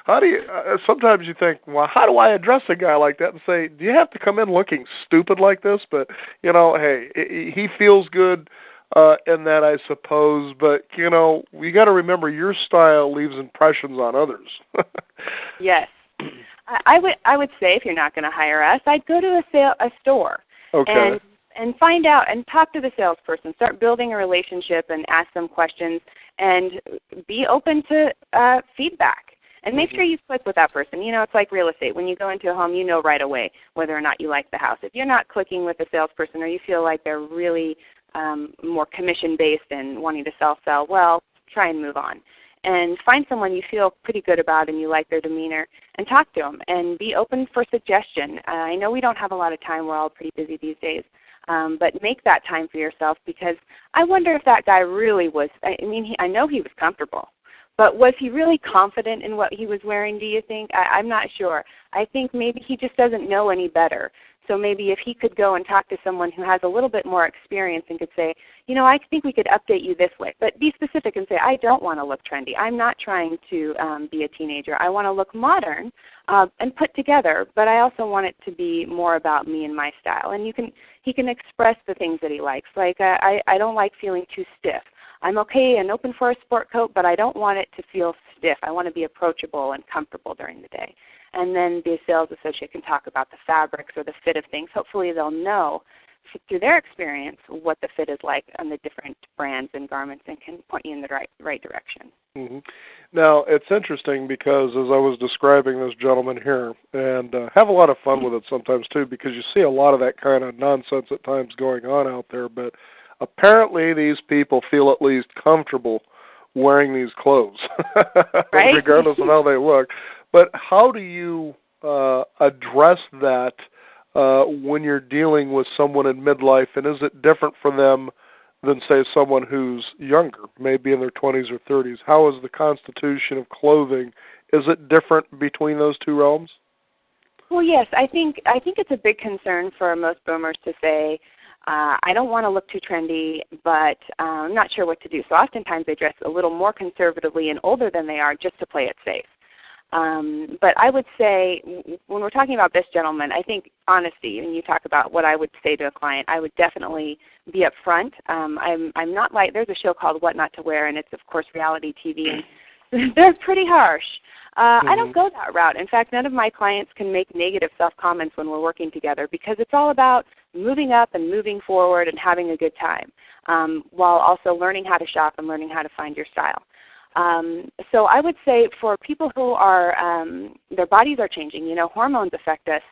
[SPEAKER 1] how do you, sometimes you think, well, how do I address a guy like that and say, do you have to come in looking stupid like this? But, hey, he feels good in that, I suppose. But, you got to remember, your style leaves impressions on others.
[SPEAKER 3] Yes. I would say, if you're not going to hire us, I'd go to a store.
[SPEAKER 1] Okay.
[SPEAKER 3] And find out and talk to the salesperson. Start building a relationship and ask them questions and be open to feedback. And make sure you click with that person. It's like real estate. When you go into a home, you know right away whether or not you like the house. If you're not clicking with the salesperson or you feel like they're really more commission-based and wanting to sell, well, try and move on. And find someone you feel pretty good about and you like their demeanor and talk to them and be open for suggestion. I know we don't have a lot of time. We're all pretty busy these days. But make that time for yourself, because I wonder if that guy really was, I know he was comfortable, but was he really confident in what he was wearing, do you think? I'm not sure. I think maybe he just doesn't know any better. So maybe if he could go and talk to someone who has a little bit more experience and could say, I think we could update you this way, but be specific and say, I don't want to look trendy. I'm not trying to be a teenager. I want to look modern and put together, but I also want it to be more about me and my style. And he can express the things that he likes. Like, I don't like feeling too stiff. I'm okay and open for a sport coat, but I don't want it to feel stiff. I want to be approachable and comfortable during the day. And then the sales associate can talk about the fabrics or the fit of things. Hopefully they'll know through their experience what the fit is like on the different brands and garments and can point you in the right direction.
[SPEAKER 1] Mm-hmm. Now, it's interesting because as I was describing this gentleman here, and have a lot of fun with it sometimes too, because you see a lot of that kind of nonsense at times going on out there, but apparently these people feel at least comfortable wearing these clothes,
[SPEAKER 3] right?
[SPEAKER 1] regardless of how they look. But how do you address that when you're dealing with someone in midlife, and is it different for them than, say, someone who's younger, maybe in their 20s or 30s? How is the constitution of clothing? Is it different between those two realms?
[SPEAKER 3] Well, yes. I think it's a big concern for most boomers to say, I don't want to look too trendy, but I'm not sure what to do. So oftentimes they dress a little more conservatively and older than they are just to play it safe. But I would say, when we're talking about this gentleman, I think honesty, and you talk about what I would say to a client, I would definitely be upfront. I'm not like, there's a show called What Not to Wear, and it's, of course, reality TV, and they're pretty harsh. I don't go that route. In fact, none of my clients can make negative self-comments when we're working together, because it's all about moving up and moving forward and having a good time, while also learning how to shop and learning how to find your style. So I would say for people who are, their bodies are changing, hormones affect us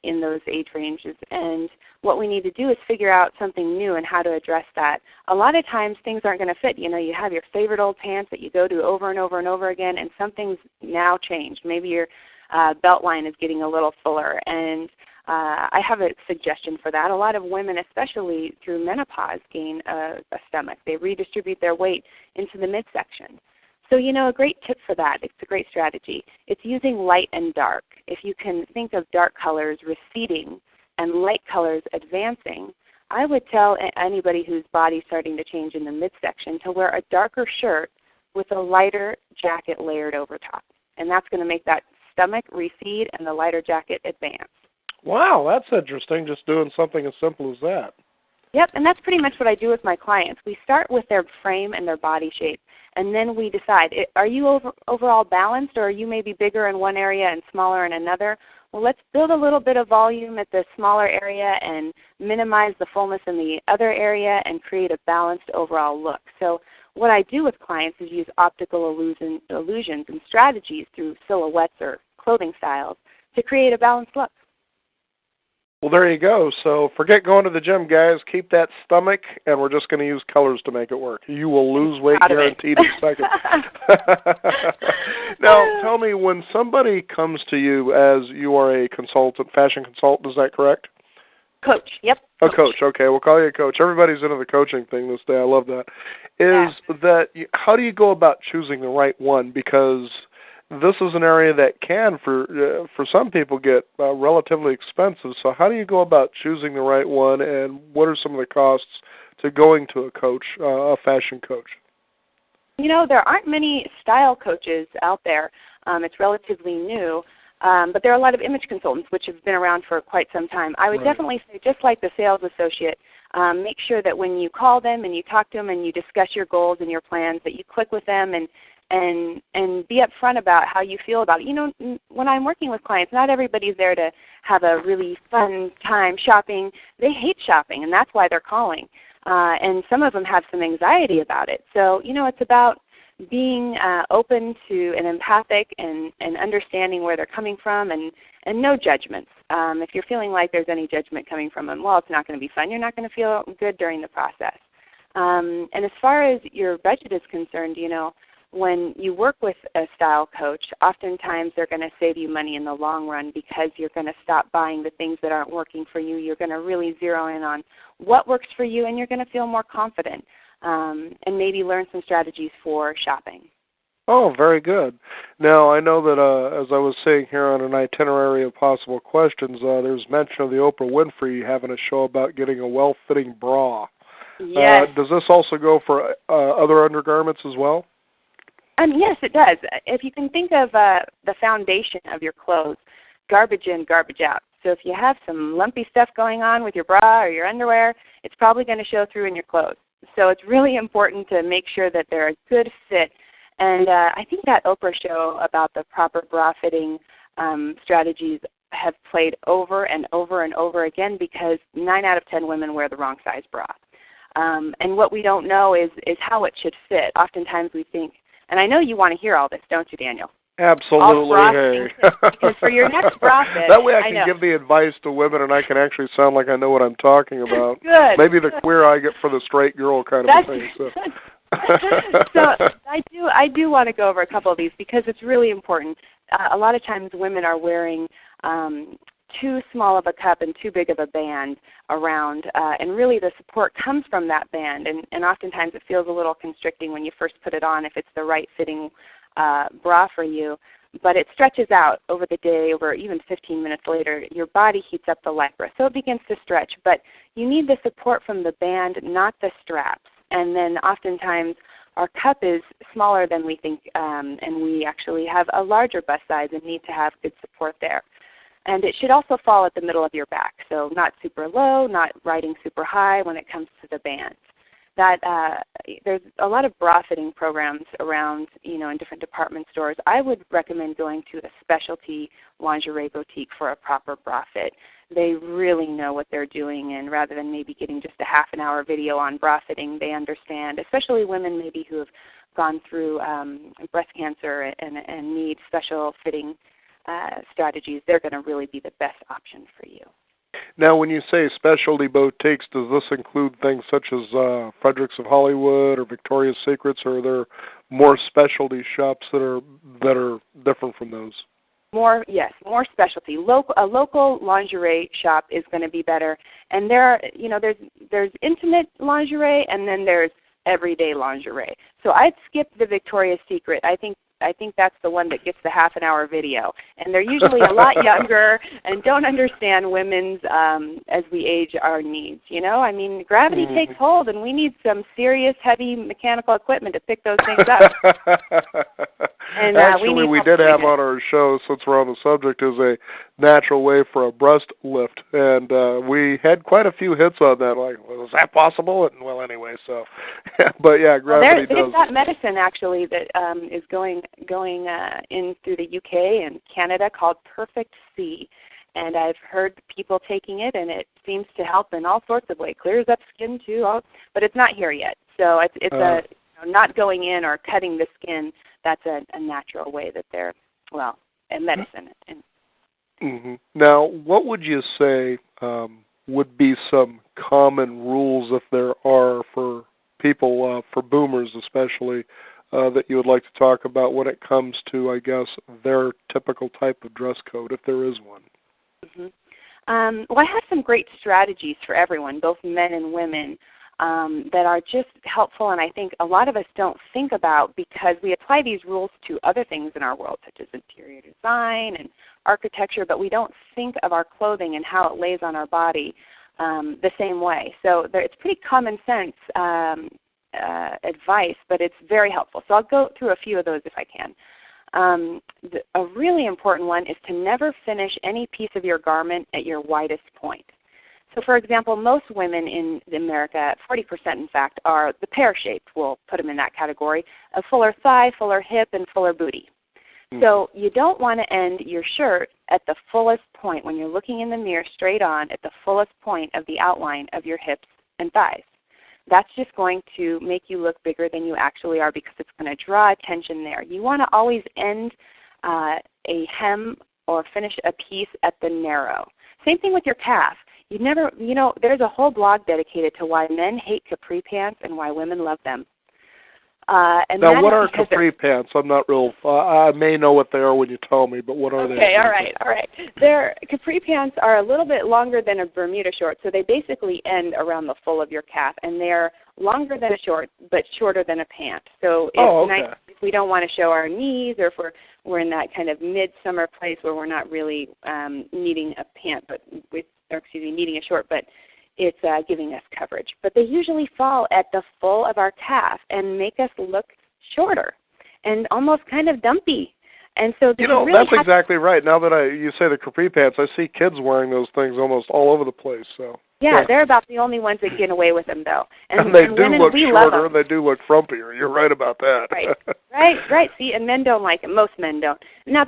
[SPEAKER 3] in those age ranges, and what we need to do is figure out something new and how to address that. A lot of times things aren't going to fit. You have your favorite old pants that you go to over and over and over again, and something's now changed. Maybe your belt line is getting a little fuller, and I have a suggestion for that. A lot of women, especially through menopause, gain a stomach. They redistribute their weight into the midsection. So, a great tip for that, it's a great strategy. It's using light and dark. If you can think of dark colors receding and light colors advancing, I would tell anybody whose body's starting to change in the midsection to wear a darker shirt with a lighter jacket layered over top. And that's going to make that stomach recede and the lighter jacket advance.
[SPEAKER 1] Wow, that's interesting, just doing something as simple as that.
[SPEAKER 3] Yep, and that's pretty much what I do with my clients. We start with their frame and their body shape, and then we decide, are you overall balanced, or are you maybe bigger in one area and smaller in another? Well, let's build a little bit of volume at the smaller area and minimize the fullness in the other area and create a balanced overall look. So what I do with clients is use optical illusions and strategies through silhouettes or clothing styles to create a balanced look.
[SPEAKER 1] Well, there you go. So forget going to the gym, guys. Keep that stomach, and we're just going to use colors to make it work. You will lose weight guaranteed in seconds. Now, tell me, when somebody comes to you as you are a consultant, fashion consultant, is that correct?
[SPEAKER 3] Coach, yep.
[SPEAKER 1] A coach, okay. We'll call you a coach. Everybody's into the coaching thing this day. I love that. How do you go about choosing the right one? Because this is an area that can, for some people, get relatively expensive. So how do you go about choosing the right one, and what are some of the costs to going to a coach, a fashion coach?
[SPEAKER 3] You know, there aren't many style coaches out there. It's relatively new, but there are a lot of image consultants, which have been around for quite some time. I would definitely say, just like the sales associate, make sure that when you call them and you talk to them and you discuss your goals and your plans, that you click with them and be upfront about how you feel about it. You know, when I'm working with clients, not everybody's there to have a really fun time shopping. They hate shopping, and that's why they're calling. And some of them have some anxiety about it. So, you know, it's about being open to and empathic and understanding where they're coming from, and no judgments. If you're feeling like there's any judgment coming from them, well, it's not going to be fun. You're not going to feel good during the process. And as far as your budget is concerned, you know, when you work with a style coach, oftentimes they're going to save you money in the long run, because you're going to stop buying the things that aren't working for you. You're going to really zero in on what works for you, and you're going to feel more confident, and maybe learn some strategies for shopping.
[SPEAKER 1] Oh, very good. Now, I know that as I was saying here on an itinerary of possible questions, there's mention of the Oprah Winfrey having a show about getting a well-fitting bra.
[SPEAKER 3] Yes.
[SPEAKER 1] Does this also go for other undergarments as well?
[SPEAKER 3] Yes, it does. If you can think of the foundation of your clothes, garbage in, garbage out. So if you have some lumpy stuff going on with your bra or your underwear, it's probably going to show through in your clothes. So it's really important to make sure that they're a good fit. And I think that Oprah show about the proper bra fitting strategies have played over and over and over again, because 9 out of 10 women wear the wrong size bra. And what we don't know is how it should fit. Oftentimes we think, and I know you want to hear all this, don't you, Daniel?
[SPEAKER 1] Absolutely. Hey.
[SPEAKER 3] Because for your next bra fit,
[SPEAKER 1] that way I can give the advice to women, and I can actually sound like I know what I'm talking about.
[SPEAKER 3] Good.
[SPEAKER 1] Maybe the queer eye get for the straight girl kind of a thing. So.
[SPEAKER 3] So I do want to go over a couple of these, because it's really important. A lot of times women are wearing too small of a cup and too big of a band around, and really the support comes from that band, and oftentimes it feels a little constricting when you first put it on, if it's the right fitting bra for you, but it stretches out over the day, over even 15 minutes later. Your body heats up the lycra, so it begins to stretch, but you need the support from the band, not the straps. And then oftentimes our cup is smaller than we think, and we actually have a larger bust size and need to have good support there. And it should also fall at the middle of your back, so not super low, not riding super high when it comes to the bands. There's a lot of bra fitting programs around, you know, in different department stores. I would recommend going to a specialty lingerie boutique for a proper bra fit. They really know what they're doing, and rather than maybe getting just a half an hour video on bra fitting, they understand, especially women maybe who have gone through breast cancer and need special fitting strategies. They're going to really be the best option for you.
[SPEAKER 1] Now, when you say specialty boutiques, does this include things such as Fredericks of Hollywood or Victoria's Secrets, or are there more specialty shops that are different from those? More
[SPEAKER 3] specialty. A local lingerie shop is going to be better. And there's intimate lingerie, and then there's everyday lingerie. So I'd skip the Victoria's Secret. I think that's the one that gets the half an hour video. And they're usually a lot younger and don't understand women's, as we age, our needs. You know, I mean, gravity takes hold, and we need some serious heavy mechanical equipment to pick those things up. And
[SPEAKER 1] actually, we did have on our show, since we're on the subject, is a natural way for a breast lift. And we had quite a few hits on that. Like, well, is that possible? And, well, anyway, so. But, yeah, gravity does.
[SPEAKER 3] They've got medicine, actually, that is going in through the UK and Canada called Perfect C. And I've heard people taking it, and it seems to help in all sorts of ways. Clears up skin, too, but it's not here yet. So it's not going in or cutting the skin. That's a natural way that they're, a medicine.
[SPEAKER 1] Now, what would you say would be some common rules, if there are, for people, for boomers especially, that you would like to talk about when it comes to, I guess, their typical type of dress code, if there is one?
[SPEAKER 3] Well, I have some great strategies for everyone, both men and women, that are just helpful, and I think a lot of us don't think about because we apply these rules to other things in our world, such as interior design and architecture, but we don't think of our clothing and how it lays on our body the same way. So it's pretty common sense advice, but it's very helpful. So I'll go through a few of those if I can. A really important one is to never finish any piece of your garment at your widest point. So, for example, most women in America, 40% in fact, are the pear-shaped. We'll put them in that category, a fuller thigh, fuller hip, and fuller booty. So you don't want to end your shirt at the fullest point when you're looking in the mirror straight on at the fullest point of the outline of your hips and thighs. That's just going to make you look bigger than you actually are because it's going to draw attention there. You want to always end a hem or finish a piece at the narrow. Same thing with your calf. You never, there's a whole blog dedicated to why men hate capri pants and why women love them. And now,
[SPEAKER 1] what are capri pants? I'm not real. I may know what they are when you tell me, but what are they?
[SPEAKER 3] Okay, all right. Capri pants are a little bit longer than a Bermuda short, so they basically end around the full of your calf, and they're longer than a short, but shorter than a pant. So it's nice if we don't want to show our knees, or if we're in that kind of midsummer place where we're not really needing a pant, needing a short, but it's giving us coverage. But they usually fall at the full of our calf and make us look shorter and almost kind of dumpy. And so
[SPEAKER 1] that's exactly right. Now that you say the capri pants, I see kids wearing those things almost all over the place. So
[SPEAKER 3] yeah, they're about the only ones that get away with them, though.
[SPEAKER 1] And they do look shorter, and they do look frumpier. You're right about that.
[SPEAKER 3] Right. See, and men don't like it. Most men don't. Now,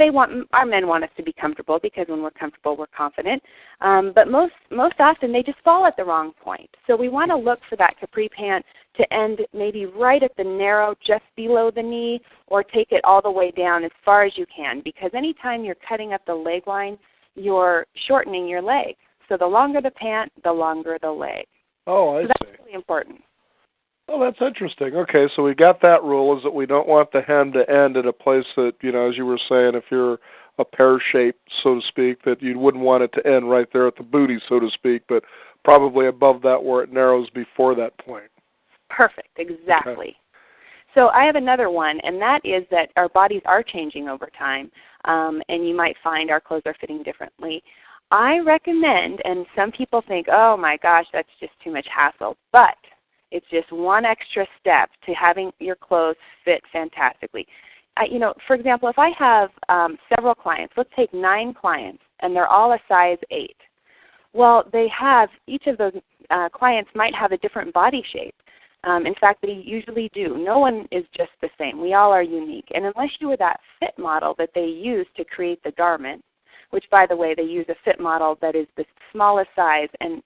[SPEAKER 3] our men want us to be comfortable because when we're comfortable, we're confident. But most often, they just fall at the wrong point. So we want to look for that capri pant to end maybe right at the narrow, just below the knee, or take it all the way down as far as you can. Because anytime you're cutting up the leg line, you're shortening your leg. So the longer the pant, the longer the leg.
[SPEAKER 1] Oh, I see.
[SPEAKER 3] That's really important.
[SPEAKER 1] Oh, that's interesting. Okay, so we got that rule, is that we don't want the hem to end at a place that, as you were saying, if you're a pear shape, so to speak, that you wouldn't want it to end right there at the booty, so to speak, but probably above that where it narrows before that point.
[SPEAKER 3] Perfect, exactly. Okay. So I have another one, and that is that our bodies are changing over time, and you might find our clothes are fitting differently. I recommend, and some people think, oh my gosh, that's just too much hassle, but it's just one extra step to having your clothes fit fantastically. For example, if I have several clients, let's take 9 clients, and they're all a size 8. Well, each of those clients might have a different body shape. In fact, they usually do. No one is just the same. We all are unique. And unless you are that fit model that they use to create the garment, which, by the way, they use a fit model that is the smallest size and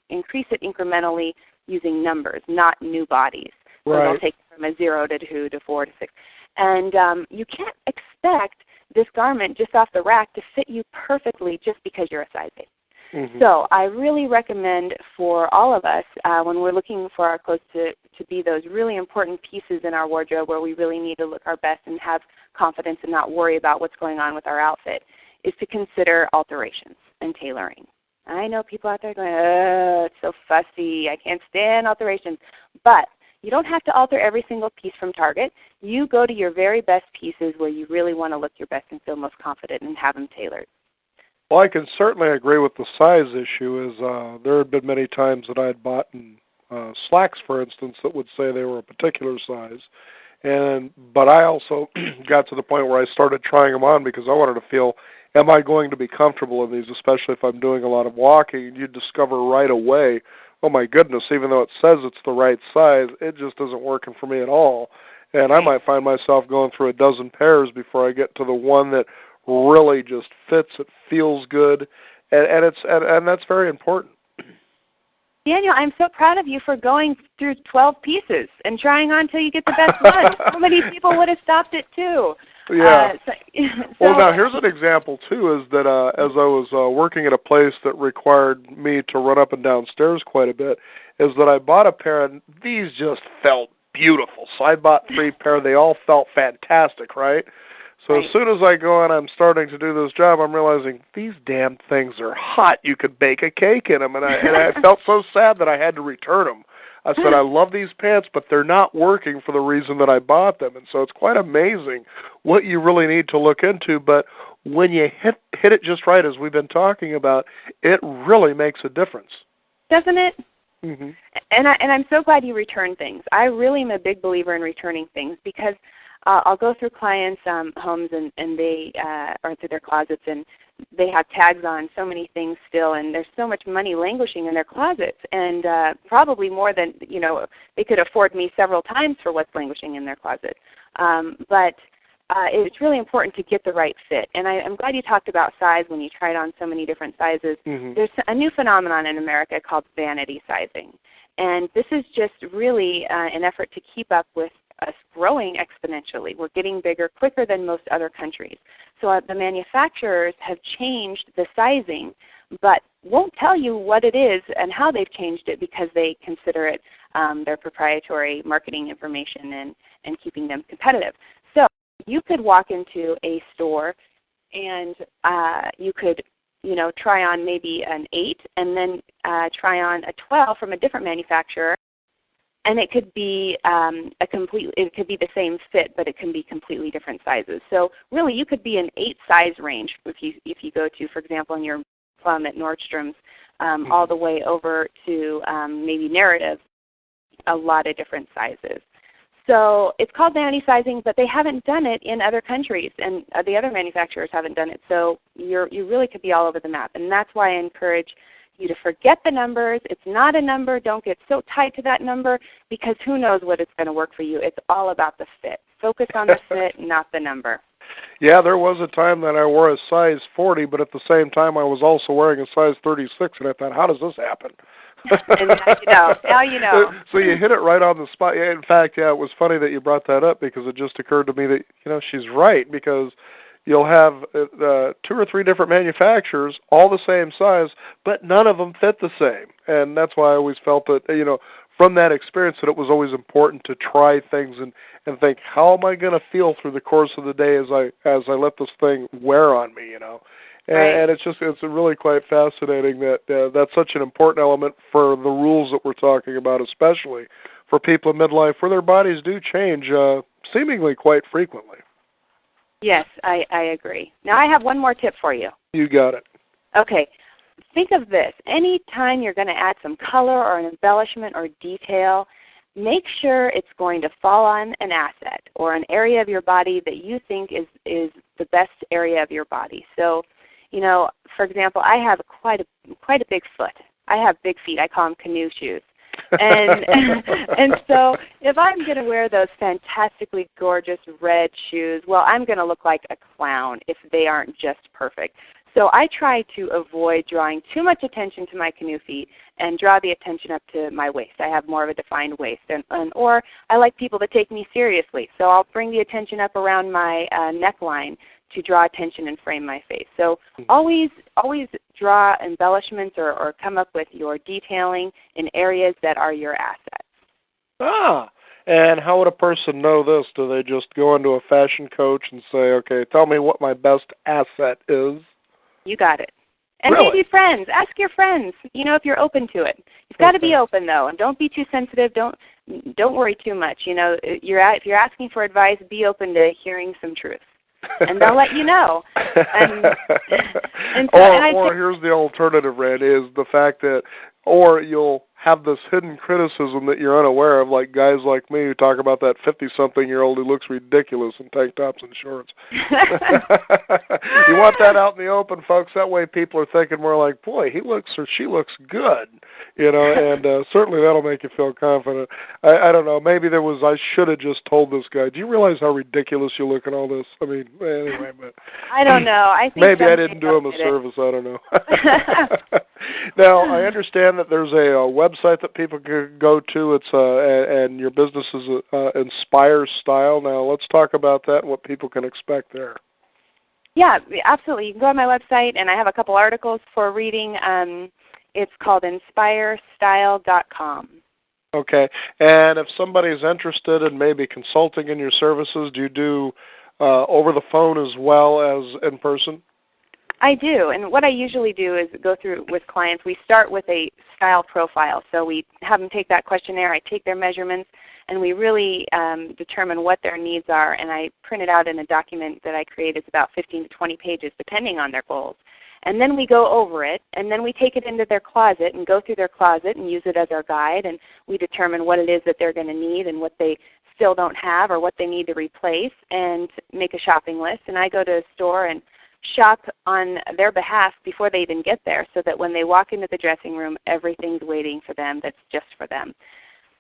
[SPEAKER 3] increase it incrementally using numbers, not new bodies. So they'll take it from a 0 to 2 to 4 to 6. And you can't expect this garment just off the rack to fit you perfectly just because you're a size 8. Mm-hmm. So I really recommend for all of us, when we're looking for our clothes to be those really important pieces in our wardrobe where we really need to look our best and have confidence and not worry about what's going on with our outfit, is to consider alterations and tailoring. I know people out there going, oh, it's so fussy, I can't stand alterations. But you don't have to alter every single piece from Target. You go to your very best pieces where you really want to look your best and feel most confident and have them tailored.
[SPEAKER 1] Well, I can certainly agree with the size issue. There had been many times that I had bought slacks, for instance, that would say they were a particular size. But I also got to the point where I started trying them on because I wanted to feel, am I going to be comfortable in these, especially if I'm doing a lot of walking? And you discover right away, oh my goodness, even though it says it's the right size, it just isn't working for me at all. And I might find myself going through a dozen pairs before I get to the one that really just fits, it feels good, and that's very important.
[SPEAKER 3] Daniel, I'm so proud of you for going through 12 pieces and trying on until you get the best one. So many people would have stopped at 2.
[SPEAKER 1] Yeah.
[SPEAKER 3] So,
[SPEAKER 1] Well, now here's an example too. Is that as I was working at a place that required me to run up and down stairs quite a bit, is that I bought a pair, and these just felt beautiful. So I bought 3 pair. They all felt fantastic, right? So
[SPEAKER 3] right.
[SPEAKER 1] as soon as I go and I'm starting to do this job, I'm realizing these damn things are hot. You could bake a cake in them, and I felt so sad that I had to return them. I said, I love these pants, but they're not working for the reason that I bought them. And so it's quite amazing what you really need to look into. But when you hit it just right, as we've been talking about, it really makes a difference.
[SPEAKER 3] Doesn't it?
[SPEAKER 1] Mm-hmm.
[SPEAKER 3] And I'm so glad you return things. I really am a big believer in returning things because I'll go through clients' homes and they or through their closets, and they have tags on so many things still, and there's so much money languishing in their closets, and probably more than they could afford me several times for what's languishing in their closet. But it's really important to get the right fit, and I'm glad you talked about size when you tried on so many different sizes. Mm-hmm. There's a new phenomenon in America called vanity sizing, and this is just really an effort to keep up with us growing exponentially. We're getting bigger quicker than most other countries. So the manufacturers have changed the sizing, but won't tell you what it is and how they've changed it because they consider it their proprietary marketing information and keeping them competitive. So you could walk into a store and you could try on maybe an 8 and then try on a 12 from a different manufacturer. And it could be it could be the same fit, but it can be completely different sizes. So really, you could be an 8 size range if you go to, for example, in your plum at Nordstrom's, all the way over to maybe Narrative, a lot of different sizes. So it's called vanity sizing, but they haven't done it in other countries, and the other manufacturers haven't done it. So you really could be all over the map, and that's why I encourage you to forget the numbers. It's not a number. Don't get so tied to that number because who knows what it's going to work for you. It's all about the fit. Focus on the fit, not the number.
[SPEAKER 1] Yeah, there was a time that I wore a size 40, but at the same time I was also wearing a size 36, and I thought, how does this happen?
[SPEAKER 3] And now you know. Now you know.
[SPEAKER 1] So you hit it right on the spot. In fact, it was funny that you brought that up because it just occurred to me that, she's right, because you'll have 2 or 3 different manufacturers, all the same size, but none of them fit the same. And that's why I always felt that, from that experience, that it was always important to try things and think, how am I going to feel through the course of the day as I let this thing wear on me,
[SPEAKER 3] Right.
[SPEAKER 1] And it's really quite fascinating that that's such an important element for the rules that we're talking about, especially for people in midlife where their bodies do change seemingly quite frequently.
[SPEAKER 3] Yes, I agree. Now I have one more tip for you.
[SPEAKER 1] You got it.
[SPEAKER 3] Okay. Think of this. Any time you're going to add some color or an embellishment or detail, make sure it's going to fall on an asset or an area of your body that you think is the best area of your body. So, for example, I have quite a big foot. I have big feet. I call them canoe shoes. And so if I'm going to wear those fantastically gorgeous red shoes, well, I'm going to look like a clown if they aren't just perfect. So I try to avoid drawing too much attention to my canoe feet and draw the attention up to my waist. I have more of a defined waist. Or I like people to take me seriously, so I'll bring the attention up around my neckline to draw attention and frame my face. So always draw embellishments or come up with your detailing in areas that are your assets.
[SPEAKER 1] And how would a person know this? Do they just go into a fashion coach and say, okay, tell me what my best asset is?
[SPEAKER 3] You got it. And
[SPEAKER 1] really?
[SPEAKER 3] maybe friends. Ask your friends, if you're open to it. You've got to be open, though, and don't be too sensitive. Don't worry too much. If you're asking for advice, be open to hearing some truth. And they'll let you know. Or
[SPEAKER 1] here's the alternative, Randy, is the fact that, or you'll have this hidden criticism that you're unaware of, like guys like me who talk about that 50-something-year-old who looks ridiculous in tank tops and shorts. You want that out in the open, folks. That way people are thinking more like, boy, he looks or she looks good, and certainly that'll make you feel confident. I don't know. Maybe I should have just told this guy, do you realize how ridiculous you look in all this? I mean, anyway. But
[SPEAKER 3] I don't know. I think
[SPEAKER 1] maybe I didn't do him a service. I don't know. Now, I understand that there's a website that people can go to. It's and your business is Inspire Style. Now, let's talk about that and what people can expect there.
[SPEAKER 3] Yeah, absolutely. You can go on my website, and I have a couple articles for reading. It's called inspirestyle.com.
[SPEAKER 1] Okay. And if somebody's interested in maybe consulting in your services, do you do over the phone as well as in person?
[SPEAKER 3] I do, and what I usually do is go through with clients. We start with a style profile, so we have them take that questionnaire, I take their measurements, and we really determine what their needs are, and I print it out in a document that I create. It's about 15 to 20 pages, depending on their goals. And then we go over it, and then we take it into their closet and go through their closet and use it as our guide, and we determine what it is that they're going to need and what they still don't have or what they need to replace, and make a shopping list. And I go to a store and shop on their behalf before they even get there, so that when they walk into the dressing room, everything's waiting for them that's just for them.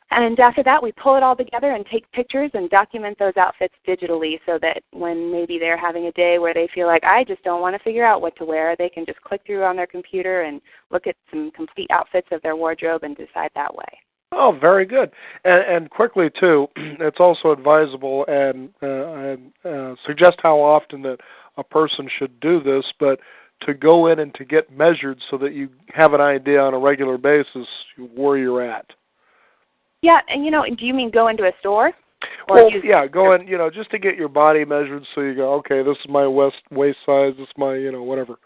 [SPEAKER 3] And after that, we pull it all together and take pictures and document those outfits digitally, so that when maybe they're having a day where they feel like, I just don't want to figure out what to wear, they can just click through on their computer and look at some complete outfits of their wardrobe and decide that way.
[SPEAKER 1] Oh, very good. And quickly, too, it's also advisable and suggest how often that a person should do this, but to go in and to get measured so that you have an idea on a regular basis where you're at.
[SPEAKER 3] Yeah, and do you mean go into a store?
[SPEAKER 1] Well, yeah, go in, just to get your body measured so you go, okay, this is my waist size, this is my, whatever.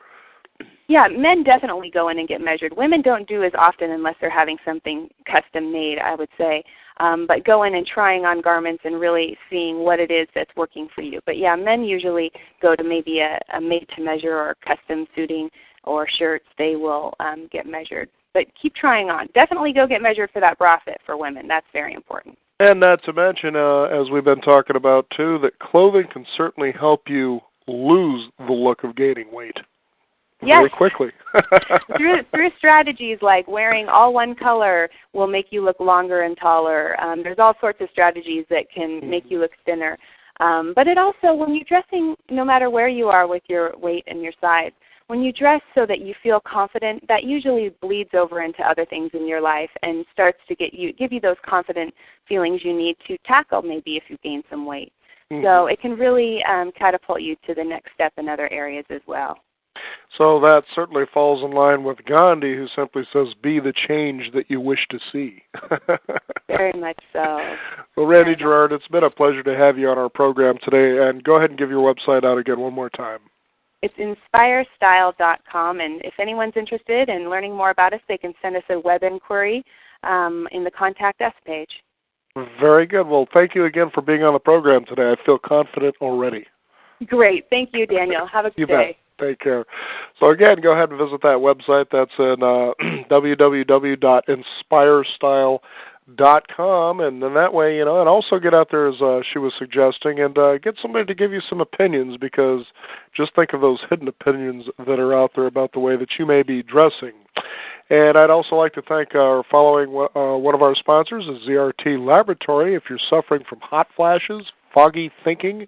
[SPEAKER 3] Yeah, men definitely go in and get measured. Women don't do as often unless they're having something custom made, I would say. But go in and trying on garments and really seeing what it is that's working for you. But yeah, men usually go to maybe a made-to-measure or custom suiting or shirts. They will get measured. But keep trying on. Definitely go get measured for that bra fit for women. That's very important.
[SPEAKER 1] And not to mention, as we've been talking about too, that clothing can certainly help you lose the look of gaining weight.
[SPEAKER 3] Yes.
[SPEAKER 1] Very quickly.
[SPEAKER 3] through strategies like wearing all one color will make you look longer and taller. There's all sorts of strategies that can make you look thinner. But it also, when you're dressing, no matter where you are with your weight and your size, when you dress so that you feel confident, that usually bleeds over into other things in your life and starts to give you those confident feelings you need to tackle maybe if you gain some weight. So it can really catapult you to the next step in other areas as well.
[SPEAKER 1] So that certainly falls in line with Gandhi, who simply says, be the change that you wish to see.
[SPEAKER 3] Very much so.
[SPEAKER 1] Well, Randy Gerard, it's been a pleasure to have you on our program today. And go ahead and give your website out again one more time.
[SPEAKER 3] It's inspirestyle.com, and if anyone's interested in learning more about us, they can send us a web inquiry in the Contact Us page.
[SPEAKER 1] Very good. Well, thank you again for being on the program today. I feel confident already.
[SPEAKER 3] Great. Thank you, Daniel. Have a good day.
[SPEAKER 1] Bet. Take care. So again, go ahead and visit that website. That's in www.inspirestyle.com, and then that way, and also get out there as she was suggesting, and get somebody to give you some opinions, because just think of those hidden opinions that are out there about the way that you may be dressing. And I'd also like to thank our following one of our sponsors is ZRT Laboratory. If you're suffering from hot flashes, foggy thinking,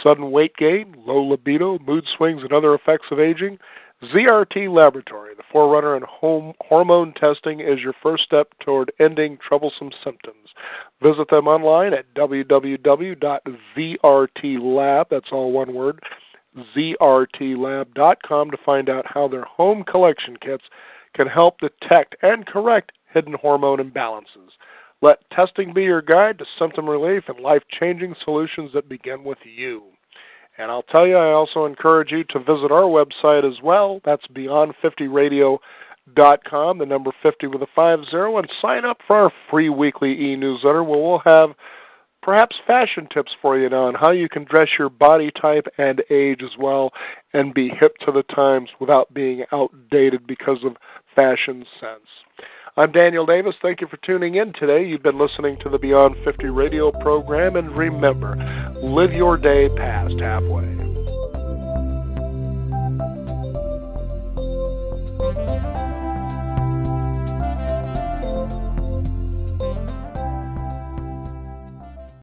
[SPEAKER 1] sudden weight gain, low libido, mood swings, and other effects of aging, ZRT Laboratory, the forerunner in hormone testing, is your first step toward ending troublesome symptoms. Visit them online at www.zrtlab, that's all one word, zrtlab.com, to find out how their home collection kits can help detect and correct hidden hormone imbalances. Let testing be your guide to symptom relief and life-changing solutions that begin with you. And I'll tell you, I also encourage you to visit our website as well. That's beyond50radio.com, the number 50 with a 50, and sign up for our free weekly e-newsletter where we'll have perhaps fashion tips for you now on how you can dress your body type and age as well and be hip to the times without being outdated because of fashion sense. I'm Daniel Davis. Thank you for tuning in today. You've been listening to the Beyond 50 radio program, and remember, live your day past halfway.